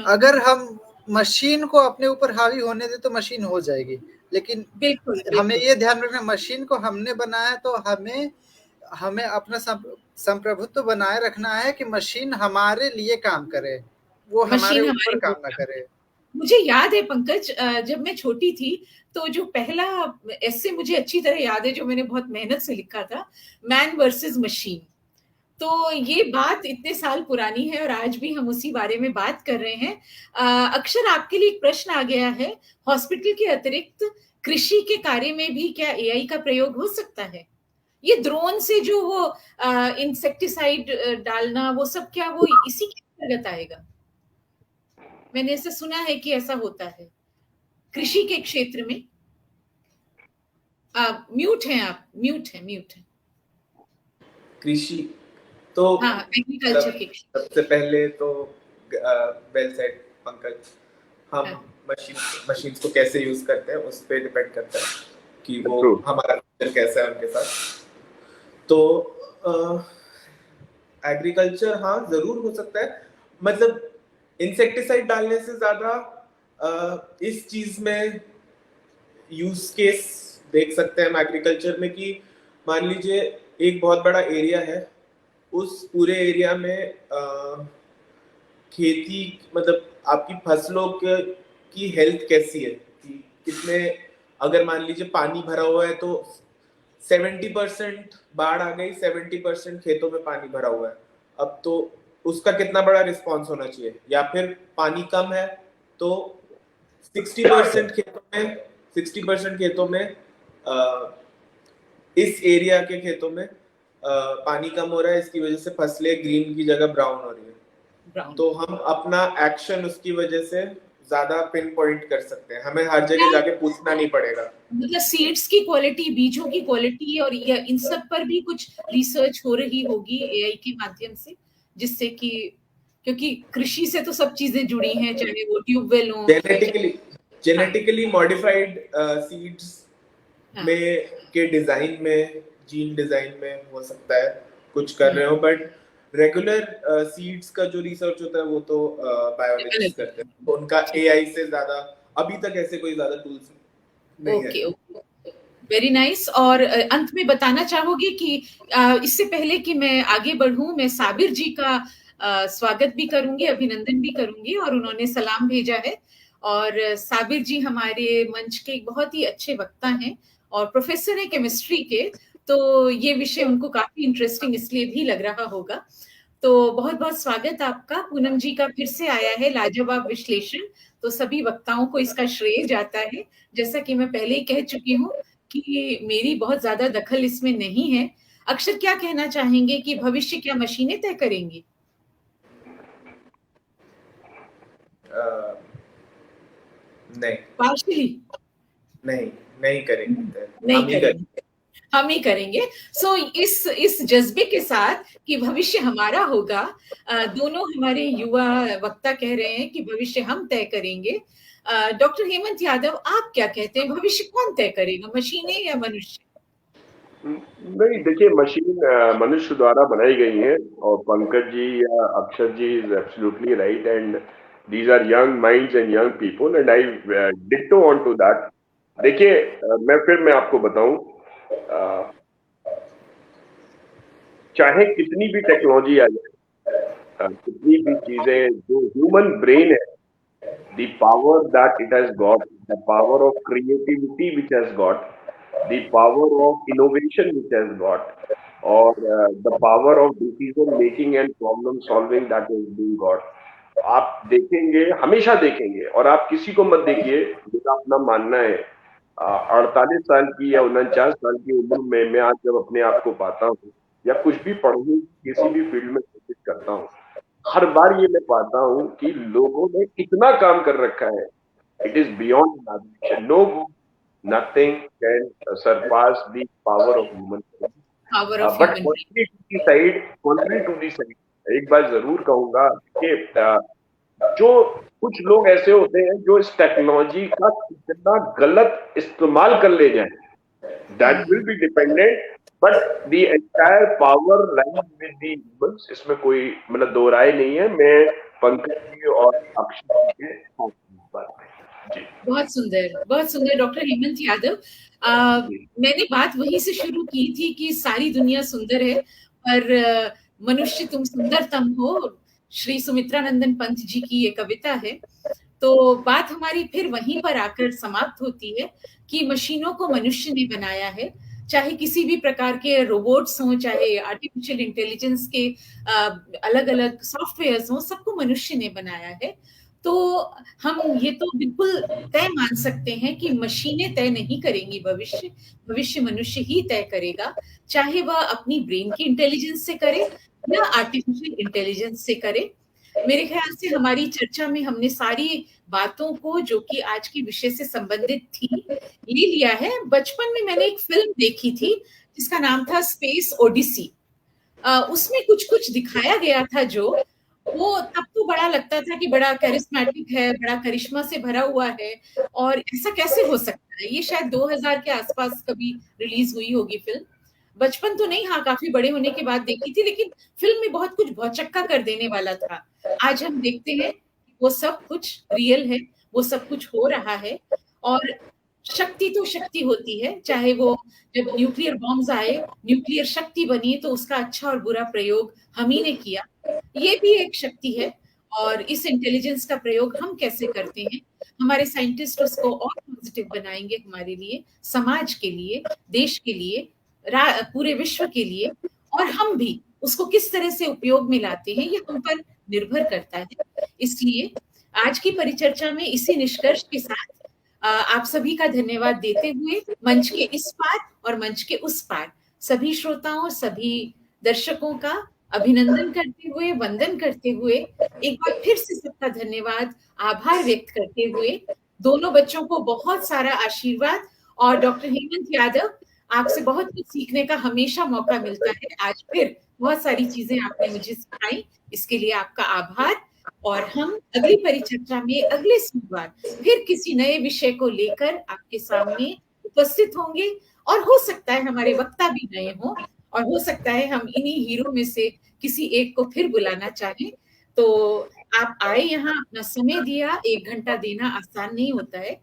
अगर हम मशीन को अपने ऊपर हावी होने दे तो मशीन हो जाएगी, लेकिन बिल्कुल, हमें ये ध्यान रखना, मशीन को हमने बनाया तो हमें अपना संप्रभुत्व बनाए रखना है कि मशीन हमारे लिए काम करे, वो हमारे ऊपर काम ना करे। मुझे याद है पंकज, जब मैं छोटी थी तो जो पहला ऐसे मुझे अच्छी तरह याद है, जो मैंने बहुत मेहनत से लिखा था, मैन वर्सेस मशीन। तो ये बात इतने साल पुरानी है और आज भी हम उसी बारे में बात कर रहे हैं। अक्षर, आपके लिए एक प्रश्न आ गया है। हॉस्पिटल के अतिरिक्त कृषि के कार्य में भी क्या एआई का प्रयोग हो सकता है? ये ड्रोन से जो वो इंसेक्टिसाइड डालना, वो सब क्या वो इसी के अंतर्गत आएगा? मैंने ऐसा सुना है कि ऐसा होता है कृषि के क्षेत्र में। म्यूट हैं आप, म्यूट है। कृषि तो हाँ, एग्रीकल्चर के क्षेत्र। सबसे पहले तो वेल सेड पंकज, हम मशीन को कैसे यूज करते हैं उस पे डिपेंड करता है कि वो हमारा फ्यूचर कैसा है उनके साथ। तो एग्रीकल्चर हाँ जरूर हो सकता है, मतलब इंसेक्टिसाइड डालने से ज्यादा इस चीज में यूज केस देख सकते हैं हम एग्रीकल्चर में कि मान लीजिए एक बहुत बड़ा एरिया है, उस पूरे एरिया में खेती, मतलब आपकी फसलों की हेल्थ कैसी है, कि कितने, अगर मान लीजिए पानी भरा हुआ है तो 70% बाढ़ आ गई, 70% खेतों में पानी भरा हुआ है, अब तो उसका कितना बड़ा रिस्पॉन्स होना चाहिए, या फिर पानी कम है तो 60% खेतों में इस एरिया के खेतों में पानी कम हो रहा है, इसकी वजह से फसलें ग्रीन की जगह ब्राउन हो रही है। तो हम अपना एक्शन उसकी वजह से ज्यादा पिन पॉइंट कर सकते हैं, हमें हर जगह जाके पूछना नहीं पड़ेगा। मतलब सीड्स की क्वालिटी, बीजों की क्वालिटी और इन सब पर भी कुछ रिसर्च हो रही होगी एआई के माध्यम से, जिससे कि, क्योंकि कृषि से तो सब चीजें जुड़ी हैं, चाहे वो ट्यूबवेल हो, जेनेटिकली मॉडिफाइड सीड्स में के डिजाइन में, जीन डिजाइन में हो सकता है कुछ कर रहे हो, बट रेगुलर सीड्स का जो रिसर्च होता है वो तो बायोलॉजिस्ट करते हैं, तो उनका एआई से ज्यादा अभी तक ऐसे कोई ज्यादा टूल्स नहीं है। Okay, very nice. और अंत में बताना चाहोगे कि इससे पहले कि मैं आगे बढ़ूं, मैं साबिर जी का स्वागत भी करूंगी, अभिनंदन भी करूंगी, और उन्होंने सलाम भेजा है। और साबिर जी हमारे मंच के एक बहुत ही अच्छे वक्ता हैं और प्रोफेसर है केमिस्ट्री के, तो ये विषय उनको काफी इंटरेस्टिंग इसलिए भी लग रहा होगा। तो बहुत बहुत स्वागत आपका। पूनम जी का फिर से आया है लाजवाब विश्लेषण, तो सभी वक्ताओं को इसका श्रेय जाता है। जैसा कि मैं पहले ही कह चुकी हूँ कि मेरी बहुत ज्यादा दखल इसमें नहीं है। अक्षर, क्या कहना चाहेंगे कि भविष्य क्या मशीनें तय करेंगी? नहीं, पार्शली नहीं करेंगे, हम ही करेंगे। सो इस जज्बे के साथ कि भविष्य हमारा होगा, दोनों हमारे युवा वक्ता कह रहे हैं कि भविष्य हम तय करेंगे। डॉक्टर हेमंत यादव, आप क्या कहते हैं, भविष्य कौन तय करेगा, मशीनें या मनुष्य? नहीं, देखिए, मशीन मनुष्य द्वारा बनाई गई है, और पंकज जी या Akshar ji is absolutely right, and these are young minds and young people, and I ditto on to that. देखिए, मैं आपको बताऊं, चाहे कितनी भी टेक्नोलॉजी आ जाए, कितनी भी चीजें, जो ह्यूमन ब्रेन है, the power that it has got, the power of creativity which has got, the power of innovation which has got, or the power of decision making and problem solving that has been got, आप देखेंगे, हमेशा देखेंगे, और आप किसी को मत देखिए, मेरा अपना मानना है, 48 साल की या 49 साल की उम्र में मैं आज जब अपने आप को पाता हूँ या कुछ भी पढ़ने किसी भी फील्ड में कोशिश करता हूँ, हर बार ये मैं पाता हूँ कि लोगों ने इतना काम कर रखा है, it is beyond imagination. No, nothing can surpass the power of human. Power of but human. Contrary to the side, एक बात जरूर कहूंगा कि जो कुछ लोग ऐसे होते हैं जो इस टेक्नोलॉजी का कितना गलत इस्तेमाल कर ले जाए, that will be dependent, but the entire power lies with the humans. इसमें कोई मतलब दो राय नहीं है. मैं पंकज जी और अक्षय जी के साथ बात में. जी, बहुत सुंदर डॉक्टर हेमंत यादव. मैंने बात वहीं से शुरू की थी कि सारी दुनिया सुंदर है पर मनुष्य तुम सुंदरतम हो, श्री सुमित्रानंदन पंत जी की ये कविता है. तो बात हमारी फिर वहीं पर आकर समाप्त होती है कि मशीनों को मनुष्य ने बनाया है, चाहे किसी भी प्रकार के रोबोट्स हों, चाहे आर्टिफिशियल इंटेलिजेंस के अलग अलग सॉफ्टवेयर्स हों, सबको मनुष्य ने बनाया है. तो हम ये तो बिल्कुल तय मान सकते हैं कि मशीनें तय नहीं करेंगी भविष्य, भविष्य मनुष्य ही तय करेगा, चाहे वह अपनी ब्रेन की इंटेलिजेंस से करे या आर्टिफिशियल इंटेलिजेंस से करे. मेरे ख्याल से हमारी चर्चा में हमने सारी बातों को जो कि आज के विषय से संबंधित थी ले लिया है. बचपन में मैंने एक फिल्म देखी थी जिसका नाम था स्पेस ओडिसी. उसमें कुछ कुछ दिखाया गया था जो वो तब तो बड़ा लगता था कि बड़ा कैरिस्मेटिक है, बड़ा करिश्मा से भरा हुआ है और ऐसा कैसे हो सकता है. ये शायद 2000 के आसपास कभी रिलीज हुई होगी फिल्म. बचपन तो नहीं, हाँ काफी बड़े होने के बाद देखी थी, लेकिन फिल्म में बहुत कुछ भौचक्का कर देने वाला था. आज हम देखते हैं वो सब कुछ रियल है, वो सब कुछ हो रहा है और शक्ति तो शक्ति होती है, चाहे वो जब न्यूक्लियर बॉम्ब्स आए, न्यूक्लियर शक्ति बनी तो उसका अच्छा और बुरा प्रयोग हम ही ने किया. ये भी एक शक्ति है और इस इंटेलिजेंस का प्रयोग हम कैसे करते हैं, हमारे साइंटिस्ट उसको और पॉजिटिव बनाएंगे हमारे लिए, समाज के लिए, देश के लिए, पूरे विश्व के लिए, और हम भी उसको किस तरह से उपयोग में लाते हैं ये हम पर निर्भर करता है. इसलिए आज की परिचर्चा में इसी निष्कर्ष के साथ आप सभी का धन्यवाद देते हुए मंच के इस पार और मंच के उस पार सभी श्रोताओं, सभी दर्शकों का अभिनंदन करते हुए, वंदन करते हुए, एक बार फिर से सबका धन्यवाद, आभार व्यक्त करते हुए, दोनों बच्चों को बहुत सारा आशीर्वाद. और डॉक्टर हेमंत यादव, आपसे बहुत कुछ सीखने का हमेशा मौका मिलता है. आज फिर बहुत सारी चीजें आपने मुझे सिखाई, इसके लिए आपका आभार. और हम अगली परिचर्चा में अगले सोमवार फिर किसी नए विषय को लेकर आपके सामने उपस्थित होंगे और हो सकता है हमारे वक्ता भी नए हों और हो सकता है हम इन्हीं हीरो में से किसी एक को फिर बुलाना चाहें. तो आप आए, यहाँ अपना समय दिया. 1 घंटा देना आसान नहीं होता है,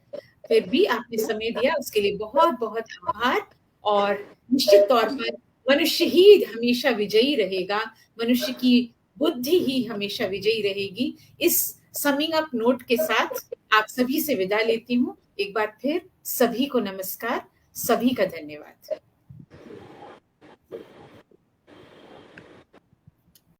फिर भी आपने समय दिया, उसके लिए बहुत बहुत आभार. और निश्चित तौर पर मनुष्य ही हमेशा विजयी रहेगा, मनुष्य की बुद्धि ही हमेशा विजयी रहेगी. इस समिंग अप नोट के साथ आप सभी से विदा लेती हूँ. एक बार फिर सभी को नमस्कार, सभी का धन्यवाद.